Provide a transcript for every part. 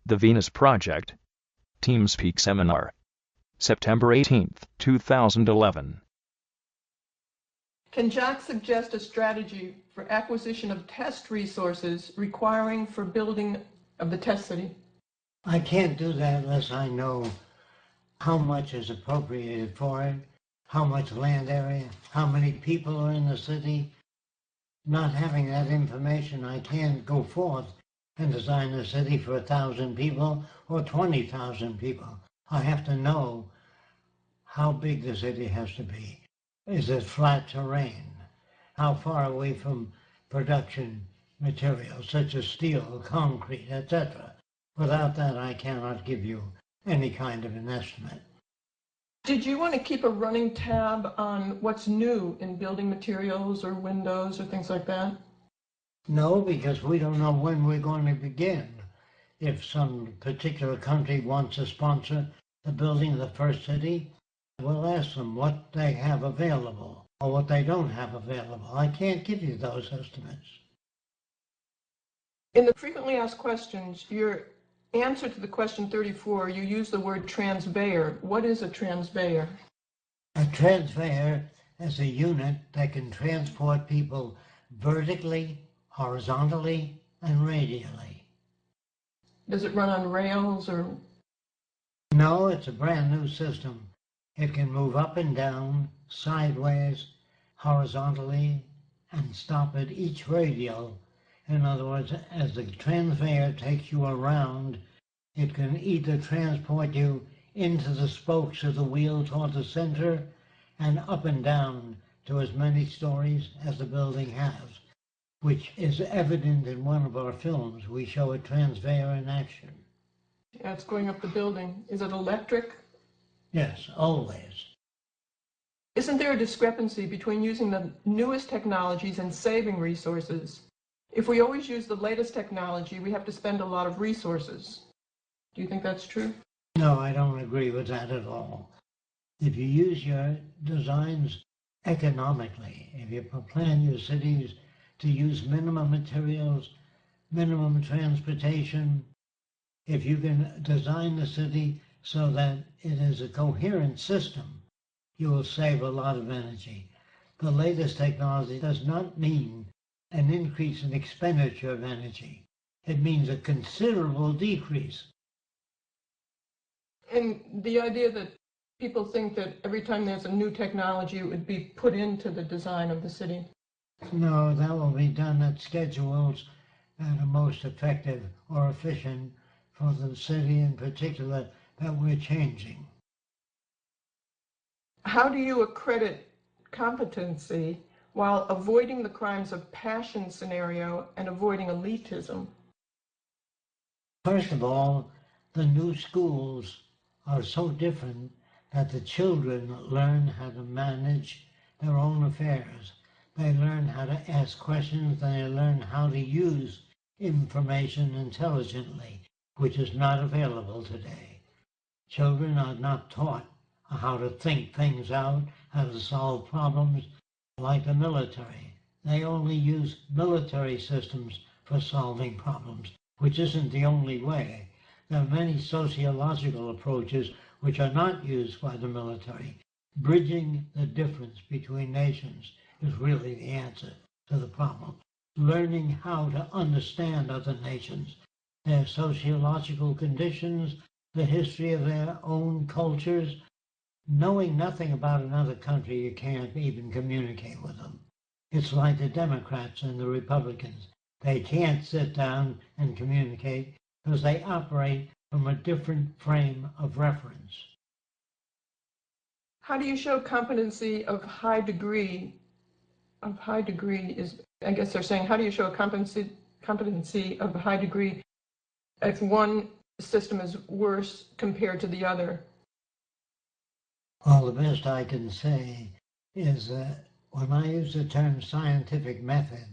The Venus Project. TeamSpeak Seminar. September 18, 2011. Can Jack suggest a strategy for acquisition of test resources requiring for building of the test city? I can't do that unless I know how much is appropriated for it, how much land area, how many people are in the city. Not having that information, I can't go forth and design a city for 1,000 people or 20,000 people. I have to know how big the city has to be. Is it flat terrain? How far away from production materials such as steel, concrete, etc.? Without that, I cannot give you any kind of an estimate. Did you want to keep a running tab on what's new in building materials or windows or things like that? No, because we don't know when we're going to begin. If some particular country wants to sponsor the building of the first city, we'll ask them what they have available or what they don't have available. I can't give you those estimates. In the frequently asked questions, your answer to the question 34, you use the word transveyor. What is a transveyor? A transveyor is a unit that can transport people vertically, horizontally, and radially. Does it run on rails or? No, it's a brand new system. It can move up and down, sideways, horizontally, and stop at each radial. In other words, as the transveyor takes you around, it can either transport you into the spokes of the wheel toward the center and up and down to as many stories as the building has, which is evident in one of our films. We show a transveyor in action. Yeah, it's going up the building. Is it electric? Yes, always. Isn't there a discrepancy between using the newest technologies and saving resources? If we always use the latest technology, we have to spend a lot of resources. Do you think that's true? No, I don't agree with that at all. If you use your designs economically, if you plan your cities to use minimum materials, minimum transportation, if you can design the city so that it is a coherent system, you will save a lot of energy. The latest technology does not mean an increase in expenditure of energy. It means a considerable decrease. And the idea that people think that every time there's a new technology, it would be put into the design of the city. No, that will be done at schedules that are most effective or efficient for the city in particular that we're changing. How do you accredit competency while avoiding the crimes of passion scenario and avoiding elitism? First of all, the new schools are so different that the children learn how to manage their own affairs. They learn how to ask questions, they learn how to use information intelligently, which is not available today. Children are not taught how to think things out, how to solve problems like the military. They only use military systems for solving problems, which isn't the only way. There are many sociological approaches which are not used by the military. Bridging the difference between nations is really the answer to the problem. Learning how to understand other nations, their sociological conditions, the history of their own cultures. Knowing nothing about another country, you can't even communicate with them. It's like the Democrats and the Republicans. They can't sit down and communicate because they operate from a different frame of reference. How do you show competency of high degree? Is, I guess they're saying, how do you show a competency of a high degree if one system is worse compared to the other? Well, the best I can say is that when I use the term scientific method,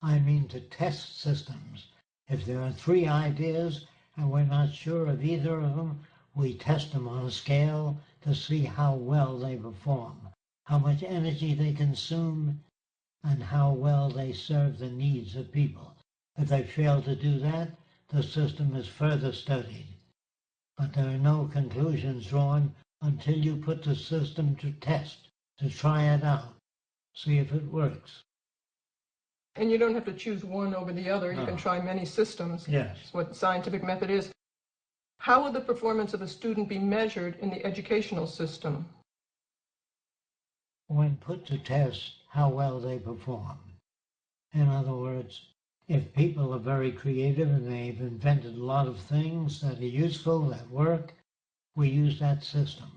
I mean to test systems. If there are 3 ideas and we're not sure of either of them, we test them on a scale to see how well they perform, how much energy they consume, and how well they serve the needs of people. If they fail to do that, the system is further studied. But there are no conclusions drawn until you put the system to test, to try it out, see if it works. And you don't have to choose one over the other. You can try many systems. Yes. That's what the scientific method is. How will the performance of a student be measured in the educational system? When put to test, how well they perform. In other words, if people are very creative and they've invented a lot of things that are useful, that work, we use that system.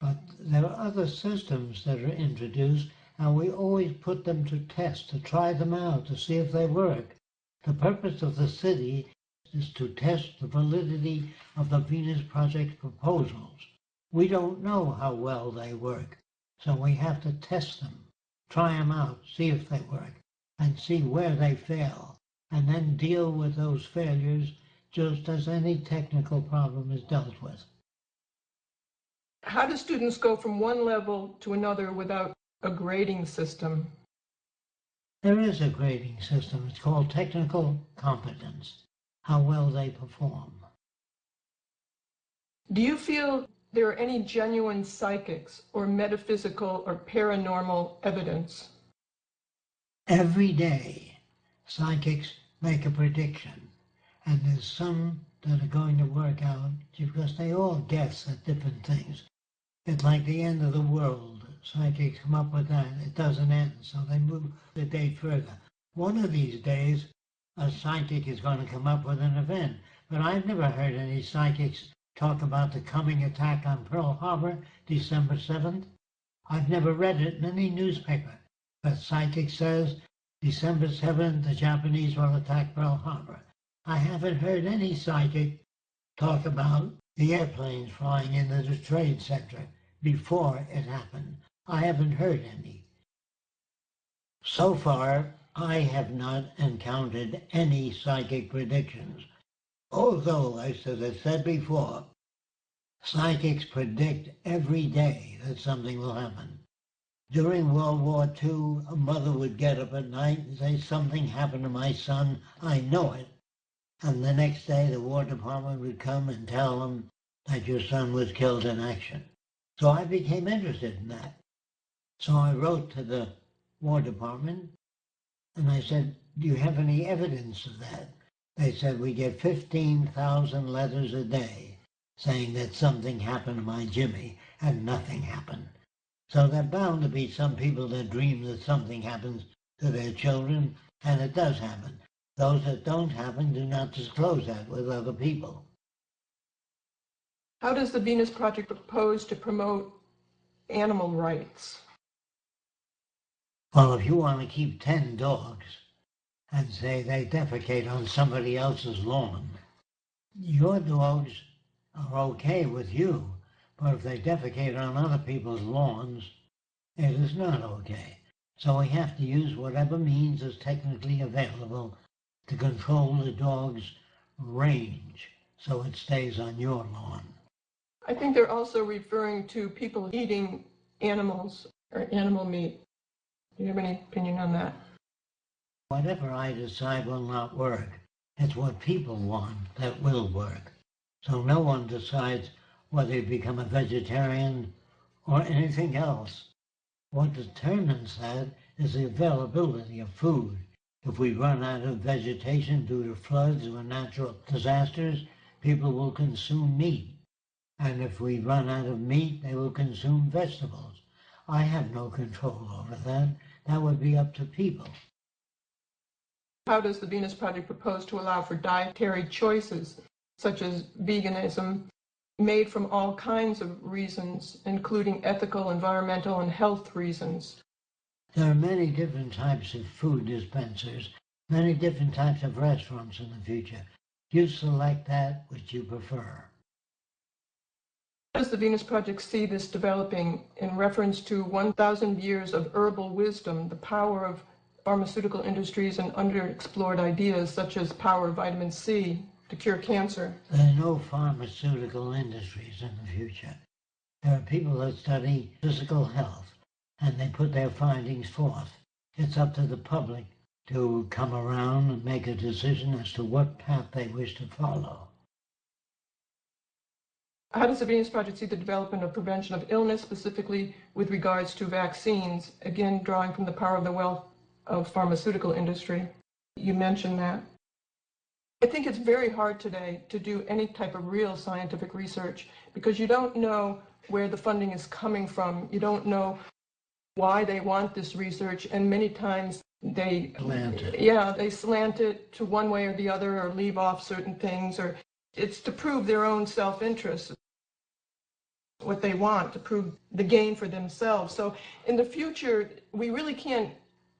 But there are other systems that are introduced, and we always put them to test, to try them out, to see if they work. The purpose of the city is to test the validity of the Venus Project proposals. We don't know how well they work, so we have to test them, try them out, see if they work, and see where they fail, and then deal with those failures just as any technical problem is dealt with. How do students go from one level to another without a grading system? There is a grading system. It's called technical competence, how well they perform. Do you feel there are any genuine psychics or metaphysical or paranormal evidence? Every day, psychics make a prediction, and there's some that are going to work out because they all guess at different things. It's like the end of the world. Psychics come up with that. It doesn't end, so they move the date further. One of these days, a psychic is going to come up with an event, but I've never heard any psychics talk about the coming attack on Pearl Harbor, December 7th. I've never read it in any newspaper, but psychic says December 7th, the Japanese will attack Pearl Harbor. I haven't heard any psychic talk about the airplanes flying into the Trade Center before it happened. I haven't heard any. So far, I have not encountered any psychic predictions. Although, as I said before, psychics predict every day that something will happen. During World War II, a mother would get up at night and say, something happened to my son, I know it. And the next day, the War Department would come and tell them that your son was killed in action. So I became interested in that. So I wrote to the War Department and I said, do you have any evidence of that? They said, we get 15,000 letters a day saying that something happened to my Jimmy, and nothing happened. So there are bound to be some people that dream that something happens to their children, and it does happen. Those that don't happen do not disclose that with other people. How does the Venus Project propose to promote animal rights? Well, if you want to keep 10 dogs and say they defecate on somebody else's lawn, your dogs are okay with you, but if they defecate on other people's lawns, it is not okay. So we have to use whatever means is technically available to control the dog's range so it stays on your lawn. I think they're also referring to people eating animals or animal meat. Do you have any opinion on that? Whatever I decide will not work. It's what people want that will work. So no one decides whether you become a vegetarian or anything else. What determines that is the availability of food. If we run out of vegetation due to floods or natural disasters, people will consume meat. And if we run out of meat, they will consume vegetables. I have no control over that. That would be up to people. How does the Venus Project propose to allow for dietary choices, such as veganism, made from all kinds of reasons, including ethical, environmental, and health reasons? There are many different types of food dispensers, many different types of restaurants in the future. You select that which you prefer. How does the Venus Project see this developing in reference to 1,000 years of herbal wisdom, the power of pharmaceutical industries, and underexplored ideas such as power of vitamin C to cure cancer? There are no pharmaceutical industries in the future. There are people that study physical health, and they put their findings forth. It's up to the public to come around and make a decision as to what path they wish to follow. How does the Venus Project see the development of prevention of illness, specifically with regards to vaccines? Again, drawing from the power of the wealth of pharmaceutical industry. You mentioned that. I think it's very hard today to do any type of real scientific research because you don't know where the funding is coming from. You don't know why they want this research, and many times they slant it to one way or the other, or leave off certain things, or it's to prove their own self-interest, what they want, to prove the gain for themselves. So in the future, we really can't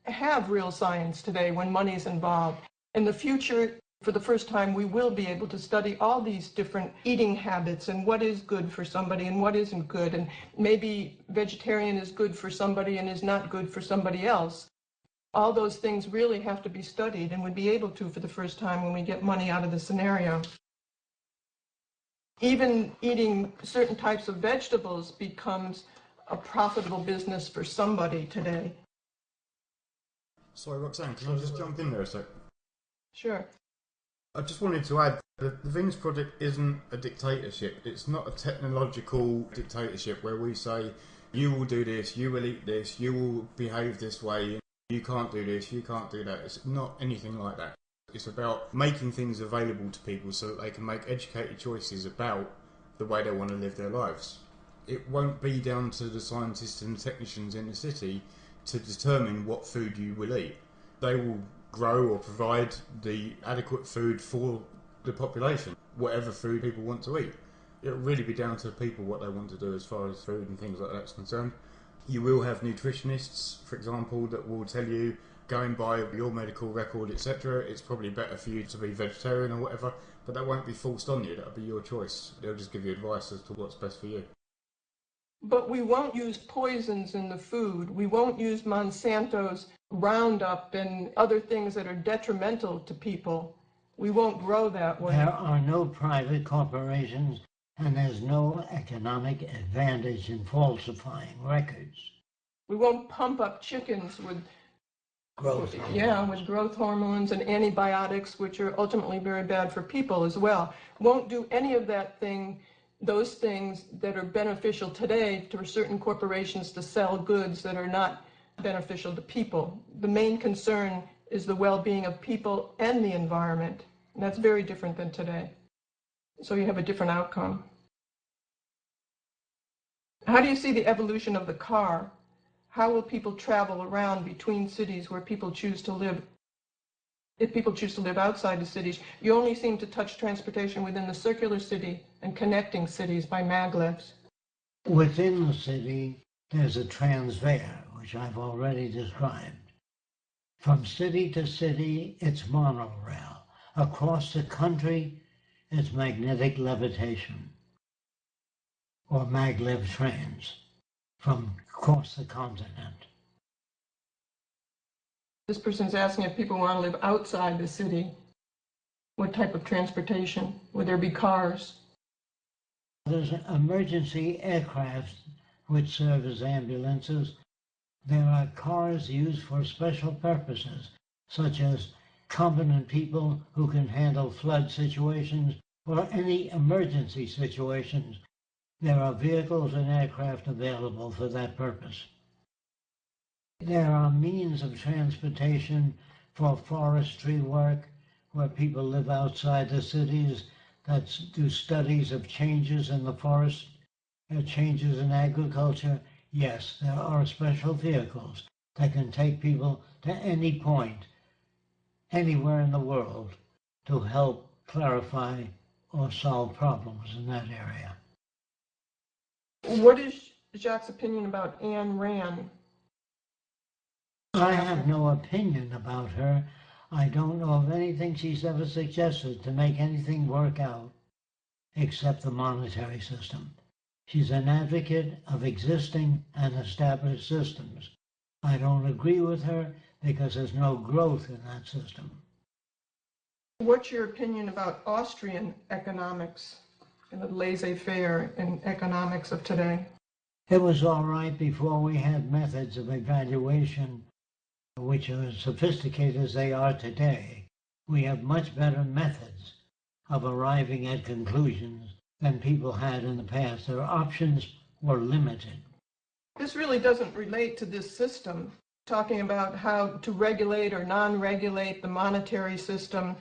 have real science today when money is involved. In the future, for the first time, we will be able to study all these different eating habits and what is good for somebody and what isn't good. And maybe vegetarian is good for somebody and is not good for somebody else. All those things really have to be studied, and would be able to for the first time when we get money out of the scenario. Even eating certain types of vegetables becomes a profitable business for somebody today. Sorry, Roxanne, can I just jump in there a sec? Sure. I just wanted to add that the Venus Project isn't a dictatorship. It's not a technological dictatorship where we say, you will do this, you will eat this, you will behave this way, you can't do this, you can't do that. It's not anything like that. It's about making things available to people so that they can make educated choices about the way they want to live their lives. It won't be down to the scientists and technicians in the city to determine what food you will eat. They will grow or provide the adequate food for the population, whatever food people want to eat. It'll really be down to people what they want to do as far as food and things like that's concerned. You will have nutritionists, for example, that will tell you, going by your medical record, etc., it's probably better for you to be vegetarian or whatever, but that won't be forced on you. That'll be your choice. They'll just give you advice as to what's best for you. But we won't use poisons in the food. We won't use Monsanto's Roundup and other things that are detrimental to people. We won't grow that way. There are no private corporations, and there's no economic advantage in falsifying records. We won't pump up chickens with growth hormones. With growth hormones and antibiotics, which are ultimately very bad for people as well. Won't do any of those things that are beneficial today to certain corporations to sell goods that are not beneficial to people. The main concern is the well-being of people and the environment. And that's very different than today. So you have a different outcome. How do you see the evolution of the car? How will people travel around between cities where people choose to live? If people choose to live outside the cities, you only seem to touch transportation within the circular city and connecting cities by maglevs. Within the city, there's a transfer, which I've already described. From city to city, it's monorail. Across the country, it's magnetic levitation, or maglev trains, from across the continent. This person's asking if people want to live outside the city. What type of transportation? Would there be cars? There's emergency aircraft which serve as ambulances. There are cars used for special purposes, such as competent people who can handle flood situations or any emergency situations. There are vehicles and aircraft available for that purpose. There are means of transportation for forestry work, where people live outside the cities that do studies of changes in the forest, changes in agriculture. Yes, there are special vehicles that can take people to any point, anywhere in the world, to help clarify or solve problems in that area. What is Jacques' opinion about Ayn Rand? I have no opinion about her. I don't know of anything she's ever suggested to make anything work out, except the monetary system. She's an advocate of existing and established systems. I don't agree with her because there's no growth in that system. What's your opinion about Austrian economics and the laissez-faire in economics of today? It was all right before we had methods of evaluation which are as sophisticated as they are today, we have much better methods of arriving at conclusions than people had in the past. Their options were limited. This really doesn't relate to this system, talking about how to regulate or non-regulate the monetary system.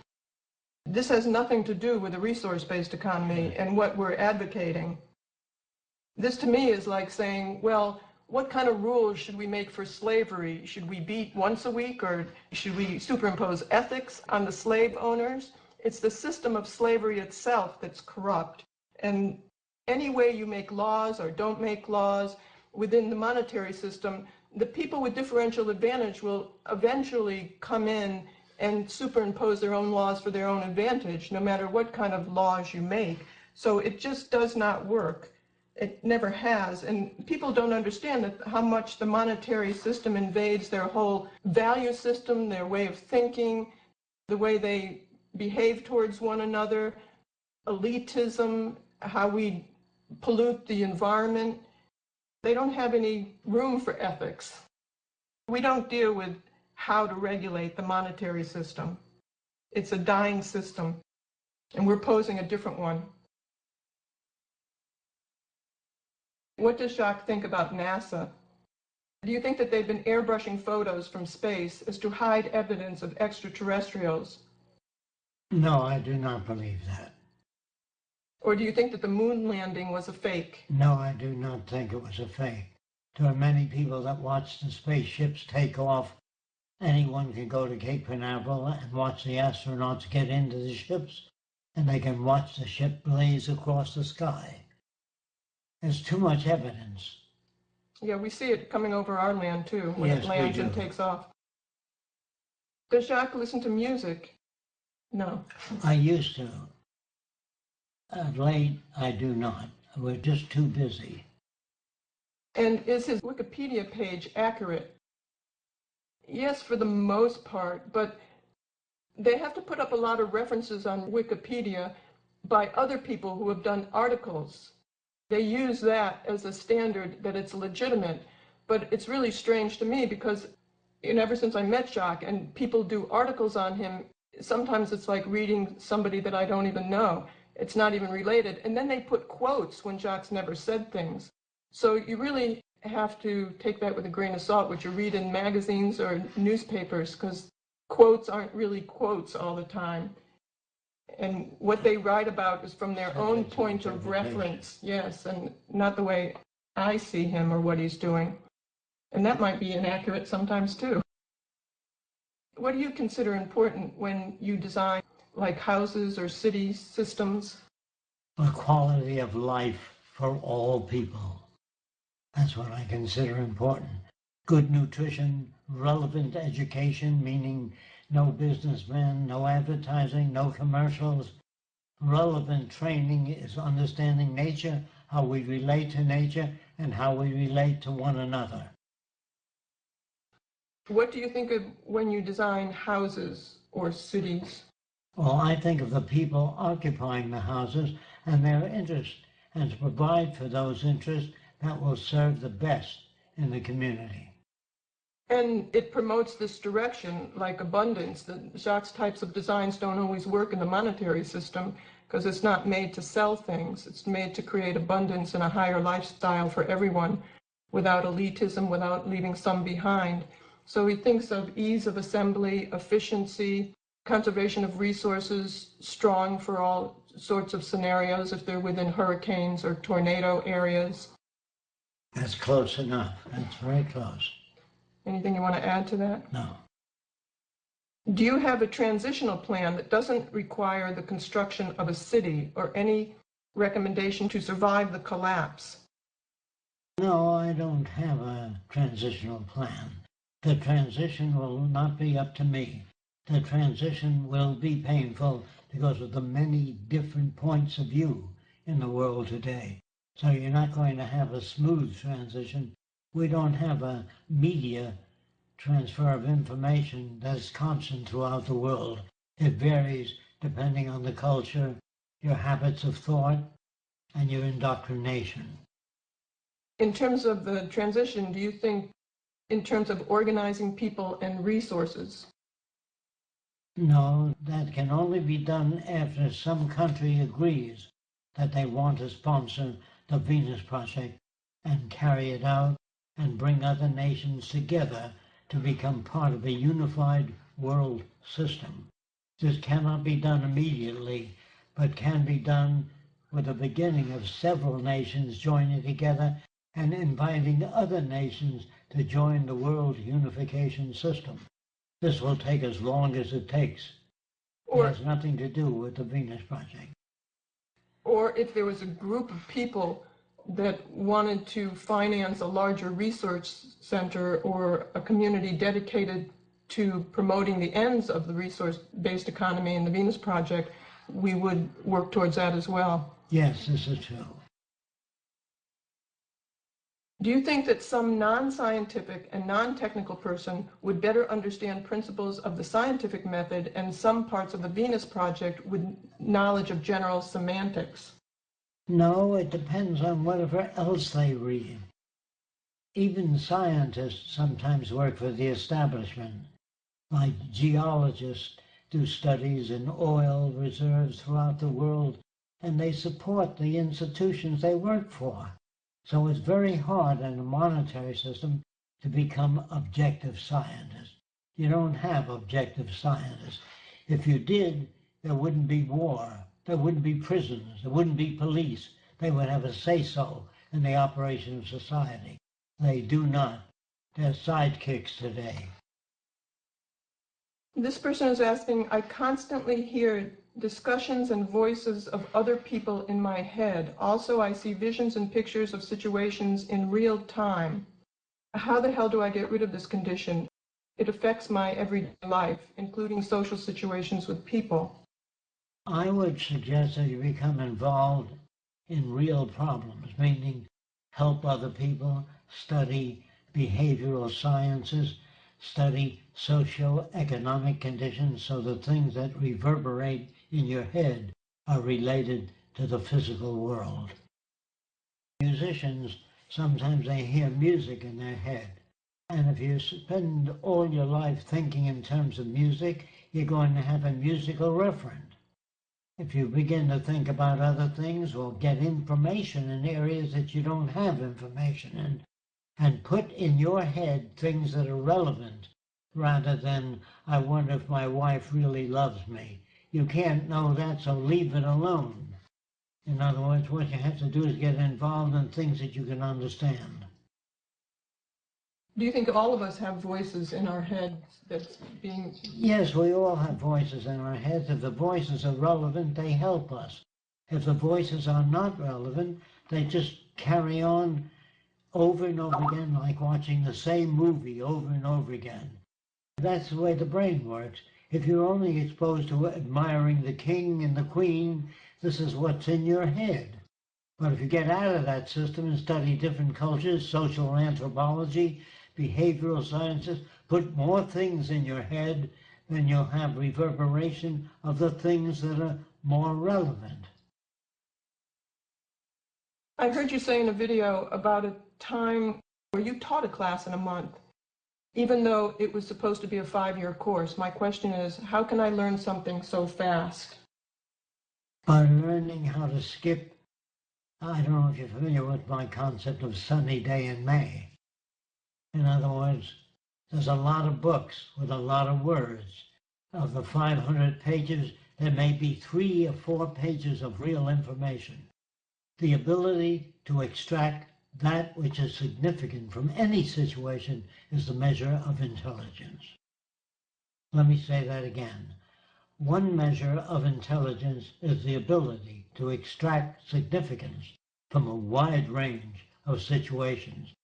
This has nothing to do with a resource-based economy and what we're advocating. This to me is like saying, well, what kind of rules should we make for slavery? Should we beat once a week, or should we superimpose ethics on the slave owners? It's the system of slavery itself that's corrupt. And any way you make laws or don't make laws within the monetary system, the people with differential advantage will eventually come in and superimpose their own laws for their own advantage, no matter what kind of laws you make. So it just does not work. It never has. And people don't understand that how much the monetary system invades their whole value system, their way of thinking, the way they behave towards one another, elitism, how we pollute the environment. They don't have any room for ethics. We don't deal with how to regulate the monetary system. It's a dying system, and we're posing a different one. What does Jacques think about NASA? Do you think that they've been airbrushing photos from space as to hide evidence of extraterrestrials? No, I do not believe that. Or do you think that the moon landing was a fake? No, I do not think it was a fake. There are many people that watch the spaceships take off. Anyone can go to Cape Canaveral and watch the astronauts get into the ships, and they can watch the ship blaze across the sky. There's too much evidence. Yeah, we see it coming over our land too, when Yes, it lands we do. and takes off. Does Jacques listen to music? No. I used to. Of late, I do not. We're just too busy. And is his Wikipedia page accurate? Yes, for the most part, but they have to put up a lot of references on Wikipedia by other people who have done articles. They use that as a standard that it's legitimate, but it's really strange to me because ever since I met Jacques and people do articles on him, sometimes it's like reading somebody that I don't even know. It's not even related. And then they put quotes when Jacques never said things. So you really have to take that with a grain of salt, what you read in magazines or newspapers, because quotes aren't really quotes all the time. And what they write about is from their own point of reference, yes, and not the way I see him or what he's doing. And that might be inaccurate sometimes too. What do you consider important when you design like houses or city systems? The quality of life for all people. That's what I consider important. Good nutrition, relevant education, meaning no businessmen, no advertising, no commercials. Relevant training is understanding nature, how we relate to nature, and how we relate to one another. What do you think of when you design houses or cities? Well, I think of the people occupying the houses and their interests, and to provide for those interests that will serve the best in the community. And it promotes this direction, like abundance. The Jacques' types of designs don't always work in the monetary system because it's not made to sell things. It's made to create abundance and a higher lifestyle for everyone without elitism, without leaving some behind. So he thinks of ease of assembly, efficiency, conservation of resources, strong for all sorts of scenarios if they're within hurricanes or tornado areas. That's close enough. That's very close. Anything you want to add to that? No. Do you have a transitional plan that doesn't require the construction of a city or any recommendation to survive the collapse? No, I don't have a transitional plan. The transition will not be up to me. The transition will be painful because of the many different points of view in the world today. So you're not going to have a smooth transition. We don't have a media transfer of information that's constant throughout the world. It varies depending on the culture, your habits of thought, and your indoctrination. In terms of the transition, do you think in terms of organizing people and resources? No, that can only be done after some country agrees that they want to sponsor the Venus Project and carry it out and bring other nations together to become part of a unified world system. This cannot be done immediately, but can be done with the beginning of several nations joining together and inviting other nations to join the world unification system. This will take as long as it takes. It has nothing to do with the Venus Project. Or if there was a group of people that wanted to finance a larger research center or a community dedicated to promoting the ends of the resource-based economy in the Venus Project, we would work towards that as well. Yes, this is true. Do you think that some non-scientific and non-technical person would better understand principles of the scientific method and some parts of the Venus Project with knowledge of general semantics? No, it depends on whatever else they read. Even scientists sometimes work for the establishment, like geologists do studies in oil reserves throughout the world, and they support the institutions they work for. So it's very hard in a monetary system to become objective scientists. You don't have objective scientists. If you did, there wouldn't be war, there wouldn't be prisons, there wouldn't be police. They would have a say-so in the operation of society. They do not. They're sidekicks today. This person is asking, I constantly hear discussions and voices of other people in my head. Also, I see visions and pictures of situations in real time. How the hell do I get rid of this condition? It affects my everyday life, including social situations with people. I would suggest that you become involved in real problems, meaning help other people, study behavioral sciences, study socio-economic conditions so the things that reverberate in your head are related to the physical world. Musicians, sometimes they hear music in their head. And if you spend all your life thinking in terms of music, you're going to have a musical referent. If you begin to think about other things or get information in areas that you don't have information in, and put in your head things that are relevant, rather than, I wonder if my wife really loves me. You can't know that, so leave it alone. In other words, what you have to do is get involved in things that you can understand. Do you think all of us have voices in our heads that's being... Yes, we all have voices in our heads. If the voices are relevant, they help us. If the voices are not relevant, they just carry on over and over again, like watching the same movie over and over again. That's the way the brain works. If you're only exposed to admiring the king and the queen, this is what's in your head. But if you get out of that system and study different cultures, social anthropology, behavioral sciences, put more things in your head, then you'll have reverberation of the things that are more relevant. I heard you say in a video about a time where you taught a class in a month, even though it was supposed to be a 5-year course. My question is, how can I learn something so fast? By learning how to skip, I don't know if you're familiar with my concept of sunny day in May. In other words, there's a lot of books with a lot of words. Of the 500 pages, there may be 3 or 4 pages of real information. The ability to extract that which is significant from any situation is the measure of intelligence. Let me say that again. One measure of intelligence is the ability to extract significance from a wide range of situations,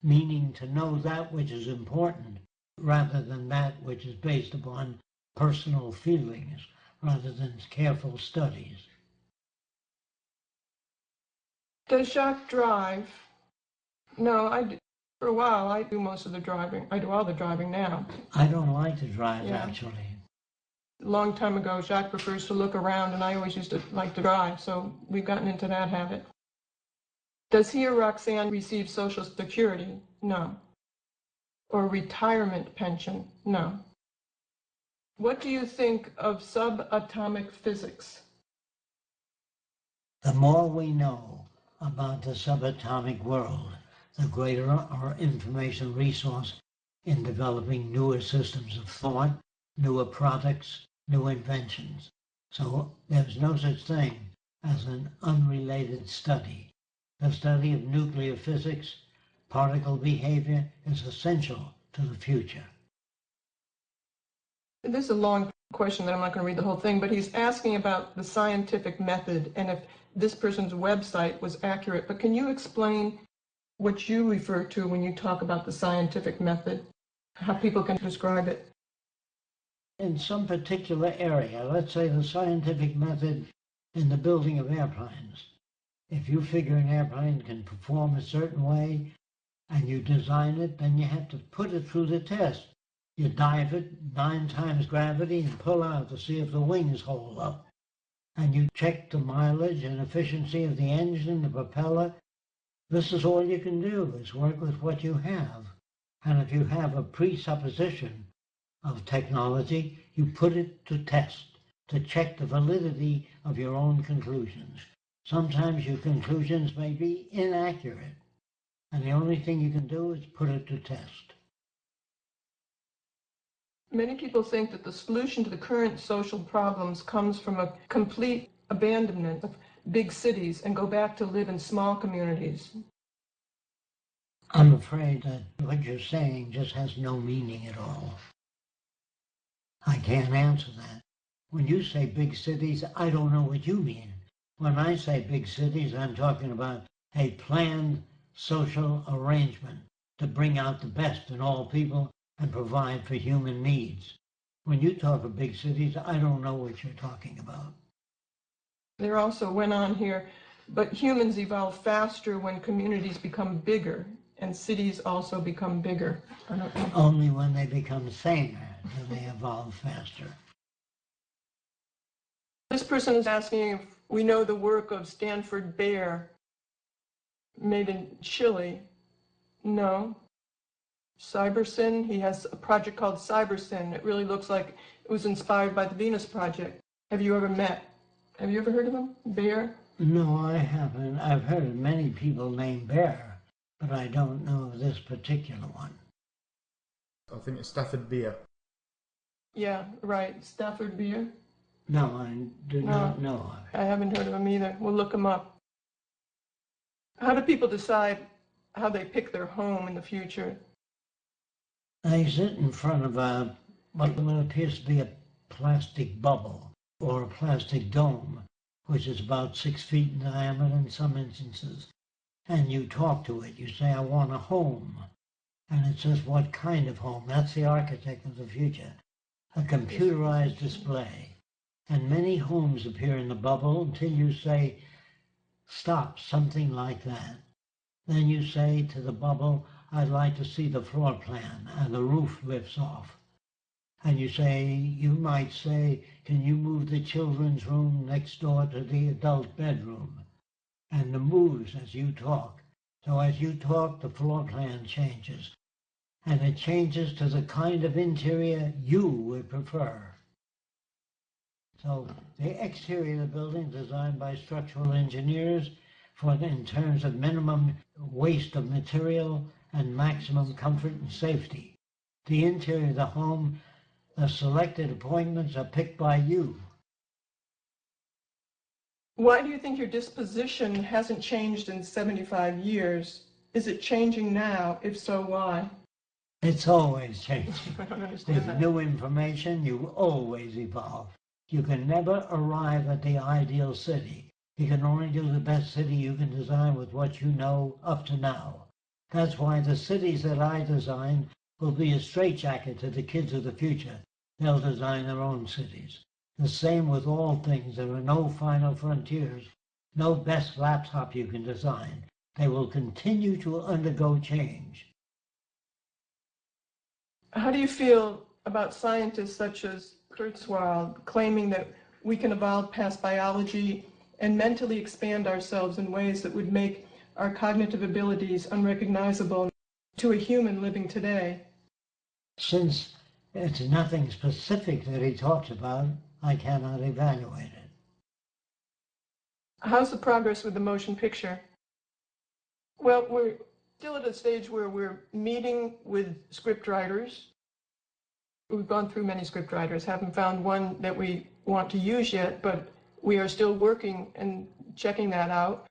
meaning to know that which is important rather than that which is based upon personal feelings rather than careful studies. Does Jacques drive? No, for a while I do most of the driving. I do all the driving now. I don't like to drive, actually. A long time ago, Jacques prefers to look around, and I always used to like to drive, so we've gotten into that habit. Does he or Roxanne receive Social Security? No. or retirement pension? No. What do you think of subatomic physics? The more we know about the subatomic world, the greater our information resource in developing newer systems of thought, newer products, new inventions. So there's no such thing as an unrelated study. The study of nuclear physics, particle behavior is essential to the future. This is a long question that I'm not going to read the whole thing, but he's asking about the scientific method and if this person's website was accurate. But can you explain what you refer to when you talk about the scientific method, how people can describe it? In some particular area, let's say the scientific method in the building of airplanes. If you figure an airplane can perform a certain way and you design it, then you have to put it through the test. You dive it 9 times gravity and pull out to see if the wings hold up. And you check the mileage and efficiency of the engine, the propeller. This is all you can do, is work with what you have. And if you have a presupposition of technology, you put it to test, to check the validity of your own conclusions. Sometimes your conclusions may be inaccurate, and the only thing you can do is put it to test. Many people think that the solution to the current social problems comes from a complete abandonment of big cities and go back to live in small communities. I'm afraid that what you're saying just has no meaning at all. I can't answer that. When you say big cities, I don't know what you mean. When I say big cities, I'm talking about a planned social arrangement to bring out the best in all people and provide for human needs. When you talk of big cities, I don't know what you're talking about. There also went on here, but humans evolve faster when communities become bigger, and cities also become bigger. I don't know. Only when they become saner do they evolve faster. This person is asking if we know the work of Stanford Bear, made in Chile. No. CyberSyn, he has a project called CyberSyn. It really looks like it was inspired by the Venus Project. Have you ever heard of him, Bear? No, I haven't. I've heard of many people named Bear, but I don't know of this particular one. I think it's Stafford Beer. Yeah, right, Stafford Bear. No, I do not know of it. I haven't heard of him either. We'll look him up. How do people decide how they pick their home in the future? They sit in front of what appears to be a plastic bubble or a plastic dome, which is about 6 feet in diameter in some instances. And you talk to it. You say, I want a home. And it says, what kind of home? That's the architect of the future. A computerized display. And many homes appear in the bubble until you say, stop, something like that. Then you say to the bubble, I'd like to see the floor plan, and the roof lifts off. And you might say, can you move the children's room next door to the adult bedroom? And it moves as you talk. So as you talk, the floor plan changes. And it changes to the kind of interior you would prefer. So the exterior of the building is designed by structural engineers in terms of minimum waste of material and maximum comfort and safety. The interior of the home, the selected appointments are picked by you. Why do you think your disposition hasn't changed in 75 years? Is it changing now? If so, why? It's always changing. I don't understand With that. new information, you always evolve. You can never arrive at the ideal city. You can only do the best city you can design with what you know up to now. That's why the cities that I design will be a straitjacket to the kids of the future. They'll design their own cities. The same with all things. There are no final frontiers, no best laptop you can design. They will continue to undergo change. How do you feel about scientists such as Kurzweil claiming that we can evolve past biology and mentally expand ourselves in ways that would make our cognitive abilities unrecognizable to a human living today? Since it's nothing specific that he talks about, I cannot evaluate it. How's the progress with the motion picture? Well, we're still at a stage where we're meeting with script writers. We've gone through many script writers, haven't found one that we want to use yet, but we are still working and checking that out.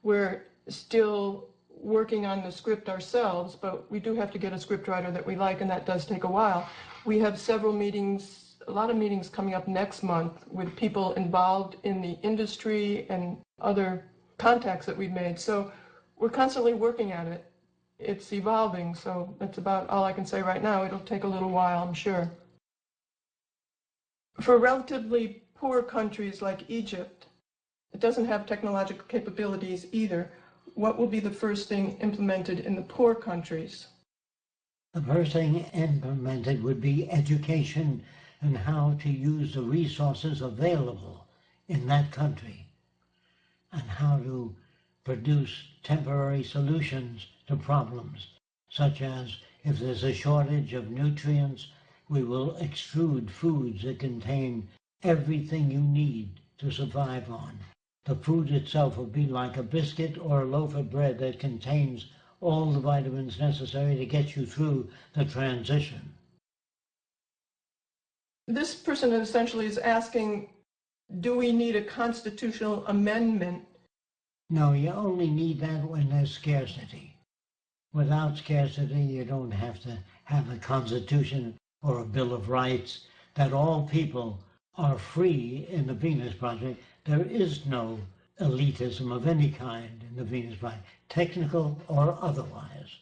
We're still working on the script ourselves, but we do have to get a script writer that we like, and that does take a while. We have several meetings, a lot of meetings coming up next month with people involved in the industry and other contacts that we've made. So we're constantly working at it. It's evolving, so that's about all I can say right now. It'll take a little while, I'm sure. For relatively poor countries like Egypt, it doesn't have technological capabilities either. What will be the first thing implemented in the poor countries? The first thing implemented would be education and how to use the resources available in that country and how to produce temporary solutions to problems, such as if there's a shortage of nutrients, we will extrude foods that contain everything you need to survive on. The food itself will be like a biscuit or a loaf of bread that contains all the vitamins necessary to get you through the transition. This person essentially is asking, do we need a constitutional amendment? No, you only need that when there's scarcity. Without scarcity, you don't have to have a constitution or a Bill of Rights, that all people are free in the Venus Project. There is no elitism of any kind in the Venus Project, technical or otherwise.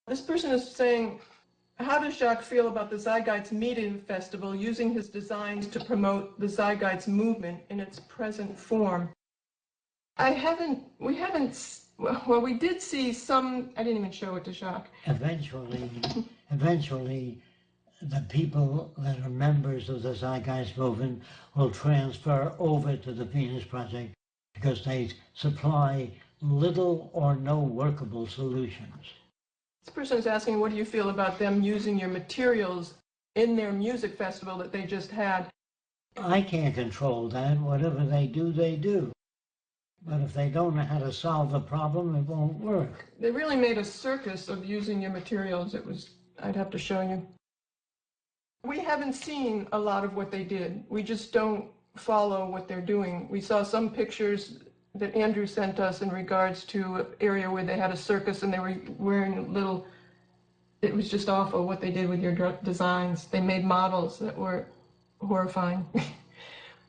This person is saying, how does Jacques feel about the Zeitgeist Media Festival using his designs to promote the Zeitgeist movement in its present form? We did see some, I didn't even show it to Jacques. Eventually, the people that are members of the Zeitgeist movement will transfer over to the Venus Project because they supply little or no workable solutions. This person is asking, what do you feel about them using your materials in their music festival that they just had? I can't control that. Whatever they do, they do. But if they don't know how to solve the problem, it won't work. They really made a circus of using your materials. I'd have to show you. We haven't seen a lot of what they did. We just don't follow what they're doing. We saw some pictures that Andrew sent us in regards to an area where they had a circus and they were wearing little, it was just awful what they did with your designs. They made models that were horrifying.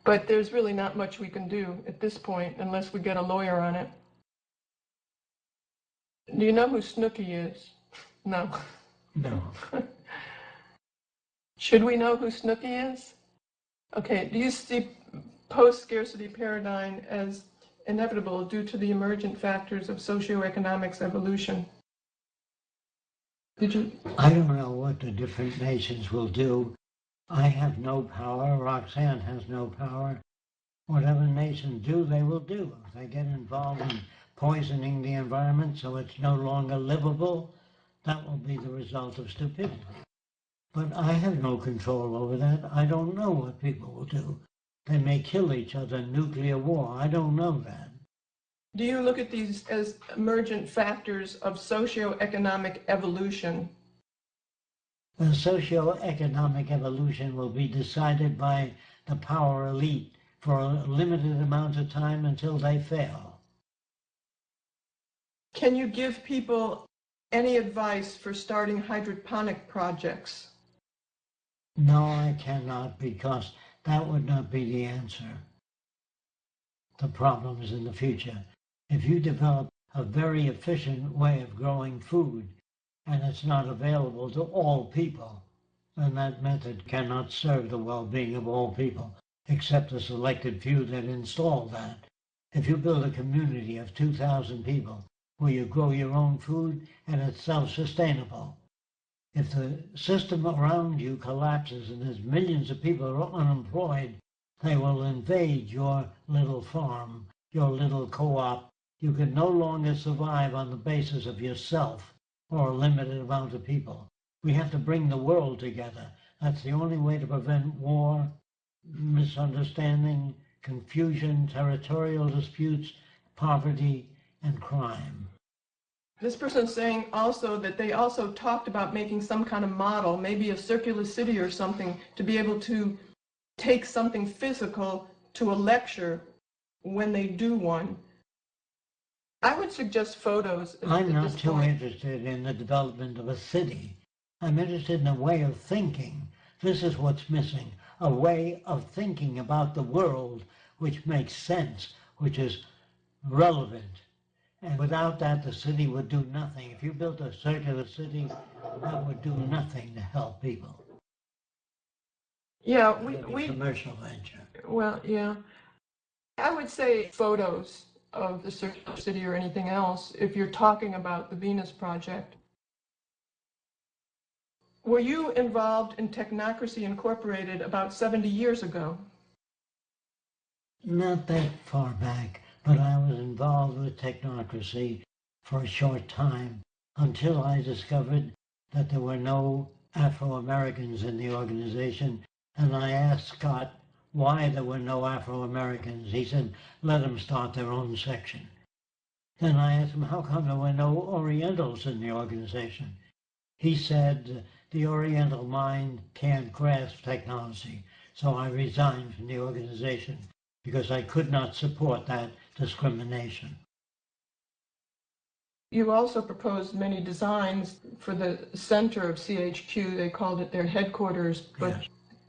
But there's really not much we can do at this point unless we get a lawyer on it. Do you know who Snooki is? No. No. Should we know who Snooki is? Okay, do you see post-scarcity paradigm as inevitable due to the emergent factors of socioeconomics evolution? I don't know what the different nations will do. I have no power. Roxanne has no power. Whatever nations do, they will do. If they get involved in poisoning the environment so it's no longer livable, that will be the result of stupidity. But I have no control over that. I don't know what people will do. They may kill each other in nuclear war. I don't know that. Do you look at these as emergent factors of socioeconomic evolution? The socio-economic evolution will be decided by the power elite for a limited amount of time until they fail. Can you give people any advice for starting hydroponic projects? No, I cannot, because that would not be the answer. The problem is in the future. If you develop a very efficient way of growing food, and it's not available to all people, then that method cannot serve the well-being of all people, except a selected few that install that. If you build a community of 2,000 people where you grow your own food and it's self-sustainable, if the system around you collapses and there's millions of people who are unemployed, they will invade your little farm, your little co-op. You can no longer survive on the basis of yourself. or a limited amount of people. We have to bring the world together. That's the only way to prevent war, misunderstanding, confusion, territorial disputes, poverty, and crime. This person is saying also that they also talked about making some kind of model, maybe a circular city or something, to be able to take something physical to a lecture when they do one. I would suggest photos I'm at not this too point. interested in the development of a city. I'm interested in a way of thinking. This is what's missing, a way of thinking about the world which makes sense, which is relevant. And without that, the city would do nothing. If you built a circular city, that would do nothing to help people. Yeah, We commercial venture. well, yeah. I would say photos of the circular city or anything else if you're talking about the Venus Project. Were you involved in Technocracy Incorporated about 70 years ago? Not that far back, but I was involved with Technocracy for a short time until I discovered that there were no Afro-Americans in the organization, and I asked Scott why there were no Afro-Americans. He said, let them start their own section. Then I asked him, how come there were no Orientals in the organization? He said, the Oriental mind can't grasp technology, so I resigned from the organization because I could not support that discrimination. You also proposed many designs for the center of CHQ. They called it their headquarters, but yes.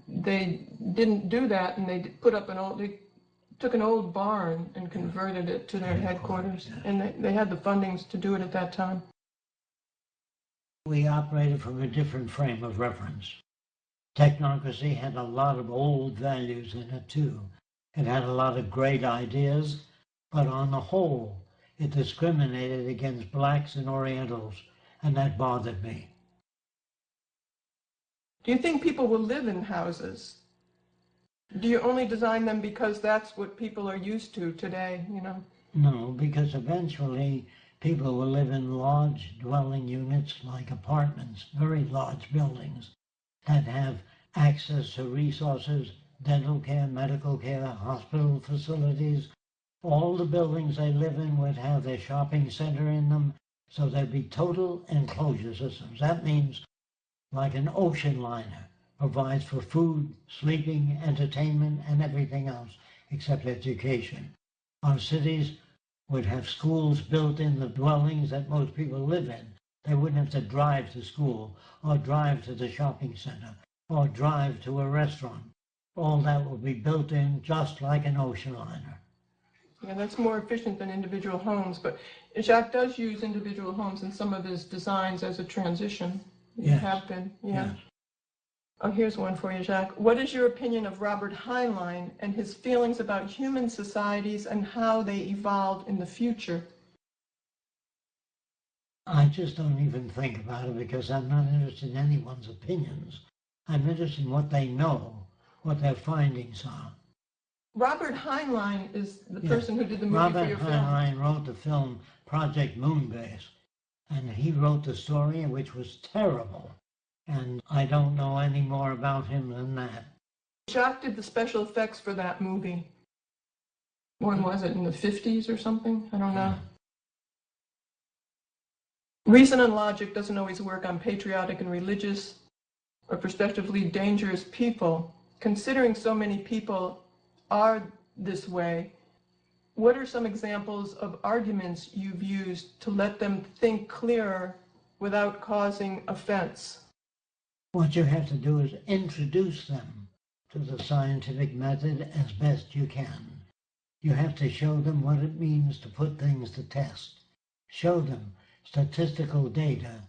They didn't do that, and they took an old barn and converted it to their headquarters, yes. And they had the fundings to do it at that time. We operated from a different frame of reference. Technocracy had a lot of old values in it too. It had a lot of great ideas, but on the whole, it discriminated against blacks and Orientals, and that bothered me. Do you think people will live in houses? Do you only design them because that's what people are used to today, you know? No, because eventually people will live in large dwelling units like apartments, very large buildings that have access to resources, dental care, medical care, hospital facilities. All the buildings they live in would have their shopping center in them, so there'd be total enclosure systems. That means like an ocean liner provides for food, sleeping, entertainment, and everything else except education. Our cities would have schools built in the dwellings that most people live in. They wouldn't have to drive to school or drive to the shopping center or drive to a restaurant. All that will be built in just like an ocean liner. Yeah, that's more efficient than individual homes, but Jacques does use individual homes in some of his designs as a transition. You Yes. have been, yeah. Yes. Oh, here's one for you, Jacques. What is your opinion of Robert Heinlein and his feelings about human societies and how they evolve in the future? I just don't even think about it because I'm not interested in anyone's opinions. I'm interested in what they know, what their findings are. Robert Heinlein is the person who did the movie for your film. Robert Heinlein wrote the film Project Moonbase, and he wrote the story, which was terrible. And I don't know any more about him than that. Jacques did the special effects for that movie. When was it, in the 50s or something? I don't know. Reason and logic doesn't always work on patriotic and religious or prospectively dangerous people. Considering so many people are this way, what are some examples of arguments you've used to let them think clearer without causing offense? What you have to do is introduce them to the scientific method as best you can. You have to show them what it means to put things to test. Show them statistical data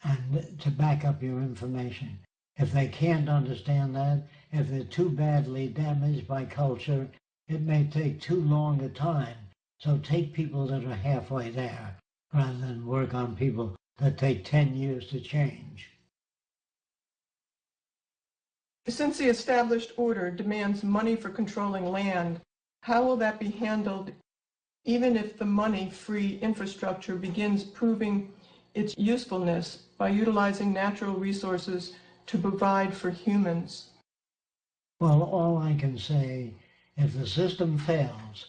and to back up your information. If they can't understand that, if they're too badly damaged by culture, it may take too long a time. So take people that are halfway there rather than work on people that take 10 years to change. Since the established order demands money for controlling land, how will that be handled even if the money-free infrastructure begins proving its usefulness by utilizing natural resources to provide for humans? Well, all I can say, if the system fails,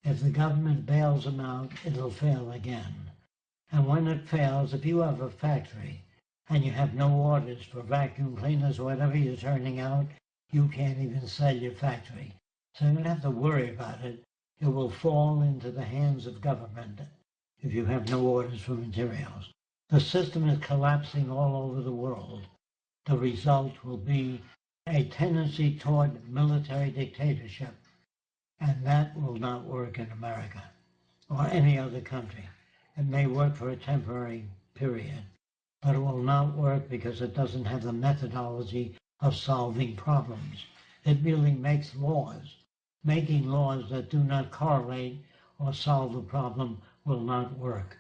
if the government bails them out, it'll fail again. And when it fails, if you have a factory and you have no orders for vacuum cleaners or whatever you're turning out, you can't even sell your factory. So you don't have to worry about it. It will fall into the hands of government if you have no orders for materials. The system is collapsing all over the world. The result will be a tendency toward military dictatorship, and that will not work in America or any other country. It may work for a temporary period, but it will not work because it doesn't have the methodology of solving problems. It really makes laws. Making laws that do not correlate or solve the problem will not work.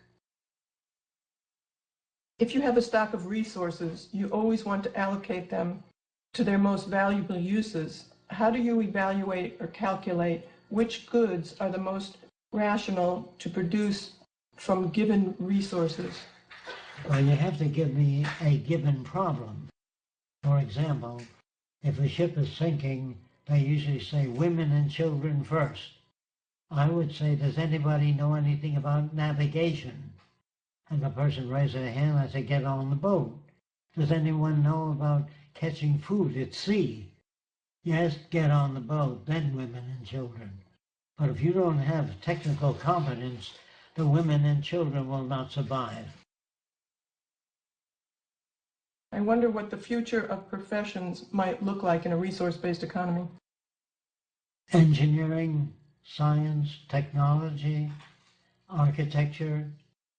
If you have a stock of resources, you always want to allocate them to their most valuable uses. How do you evaluate or calculate which goods are the most rational to produce from given resources? Well, you have to give me a given problem. For example, if a ship is sinking, they usually say women and children first. I would say, does anybody know anything about navigation? And the person raised their hand, I say, get on the boat. Does anyone know about catching food at sea? Yes, get on the boat, then women and children. But if you don't have technical competence, the women and children will not survive. I wonder what the future of professions might look like in a resource-based economy. Engineering, science, technology, architecture,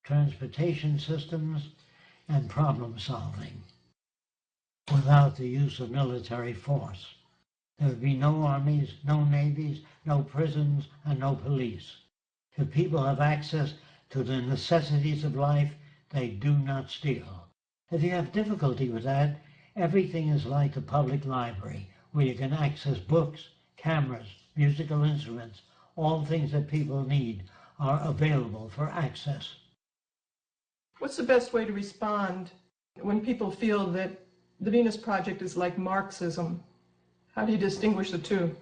transportation systems, and problem solving without the use of military force. There would be no armies, no navies, no prisons, and no police. If people have access to the necessities of life, they do not steal. If you have difficulty with that, everything is like a public library where you can access books, cameras, musical instruments, all things that people need are available for access. What's the best way to respond when people feel that the Venus Project is like Marxism? How do you distinguish the two?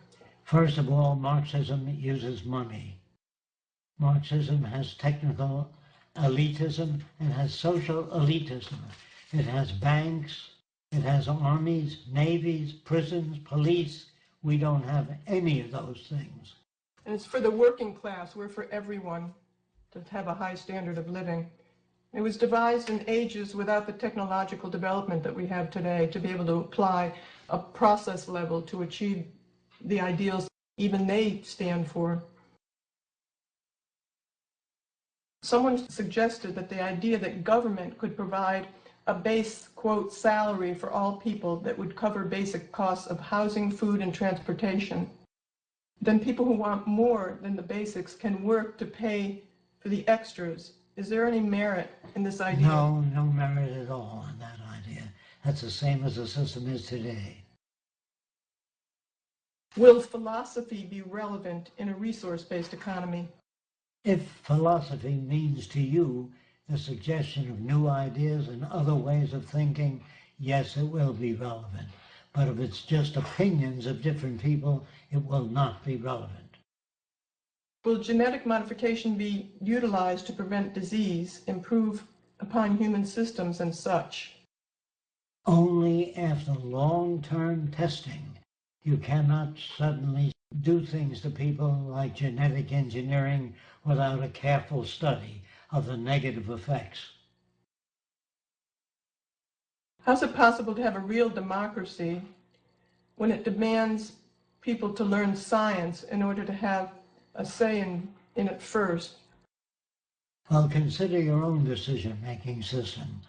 First of all, Marxism uses money. Marxism has technical elitism and has social elitism. It has banks, it has armies, navies, prisons, police. We don't have any of those things. And it's for the working class. We're for everyone to have a high standard of living. It was devised in ages without the technological development that we have today to be able to apply a process level to achieve the ideals even they stand for. Someone suggested that the idea that government could provide a base, quote, salary for all people that would cover basic costs of housing, food, and transportation, then people who want more than the basics can work to pay for the extras. Is there any merit in this idea? No merit at all in that idea. That's the same as the system is today. Will philosophy be relevant in a resource-based economy? If philosophy means to you the suggestion of new ideas and other ways of thinking, yes, it will be relevant. But if it's just opinions of different people, it will not be relevant. Will genetic modification be utilized to prevent disease, improve upon human systems, and such? Only after long-term testing. You cannot suddenly do things to people like genetic engineering without a careful study of the negative effects. How's it possible to have a real democracy when it demands people to learn science in order to have a say in it first? Well, consider your own decision-making system.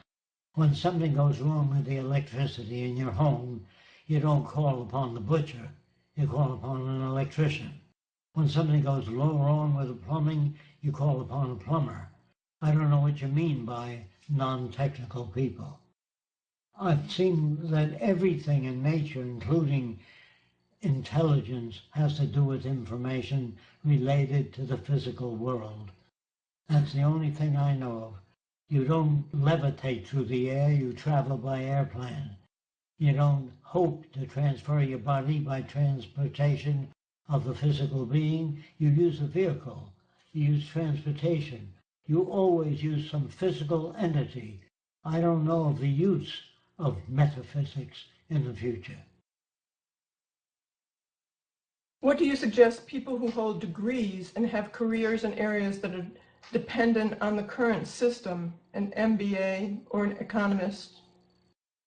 When something goes wrong with the electricity in your home, you don't call upon the butcher, you call upon an electrician. When something goes wrong with the plumbing, you call upon a plumber. I don't know what you mean by non-technical people. I've seen that everything in nature, including intelligence, has to do with information related to the physical world. That's the only thing I know of. You don't levitate through the air, you travel by airplane. You don't hope to transfer your body by transportation of the physical being. You use a vehicle. You use transportation. You always use some physical entity. I don't know of the use of metaphysics in the future. What do you suggest people who hold degrees and have careers in areas that are dependent on the current system, an MBA or an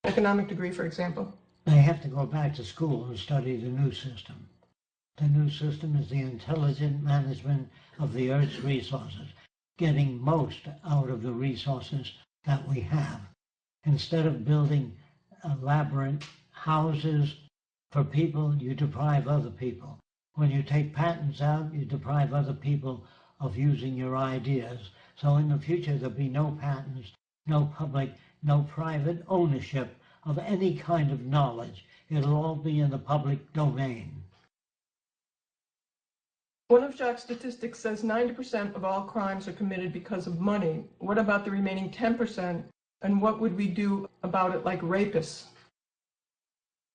economic degree, for example? They have to go back to school and study the new system. The new system is the intelligent management of the Earth's resources, getting most out of the resources that we have. Instead of building elaborate houses for people, you deprive other people. When you take patents out, you deprive other people of using your ideas. So in the future, there'll be no patents, no public, no private ownership of any kind of knowledge. It'll all be in the public domain. One of Jacques' statistics says 90% of all crimes are committed because of money. What about the remaining 10%? And what would we do about it, like rapists?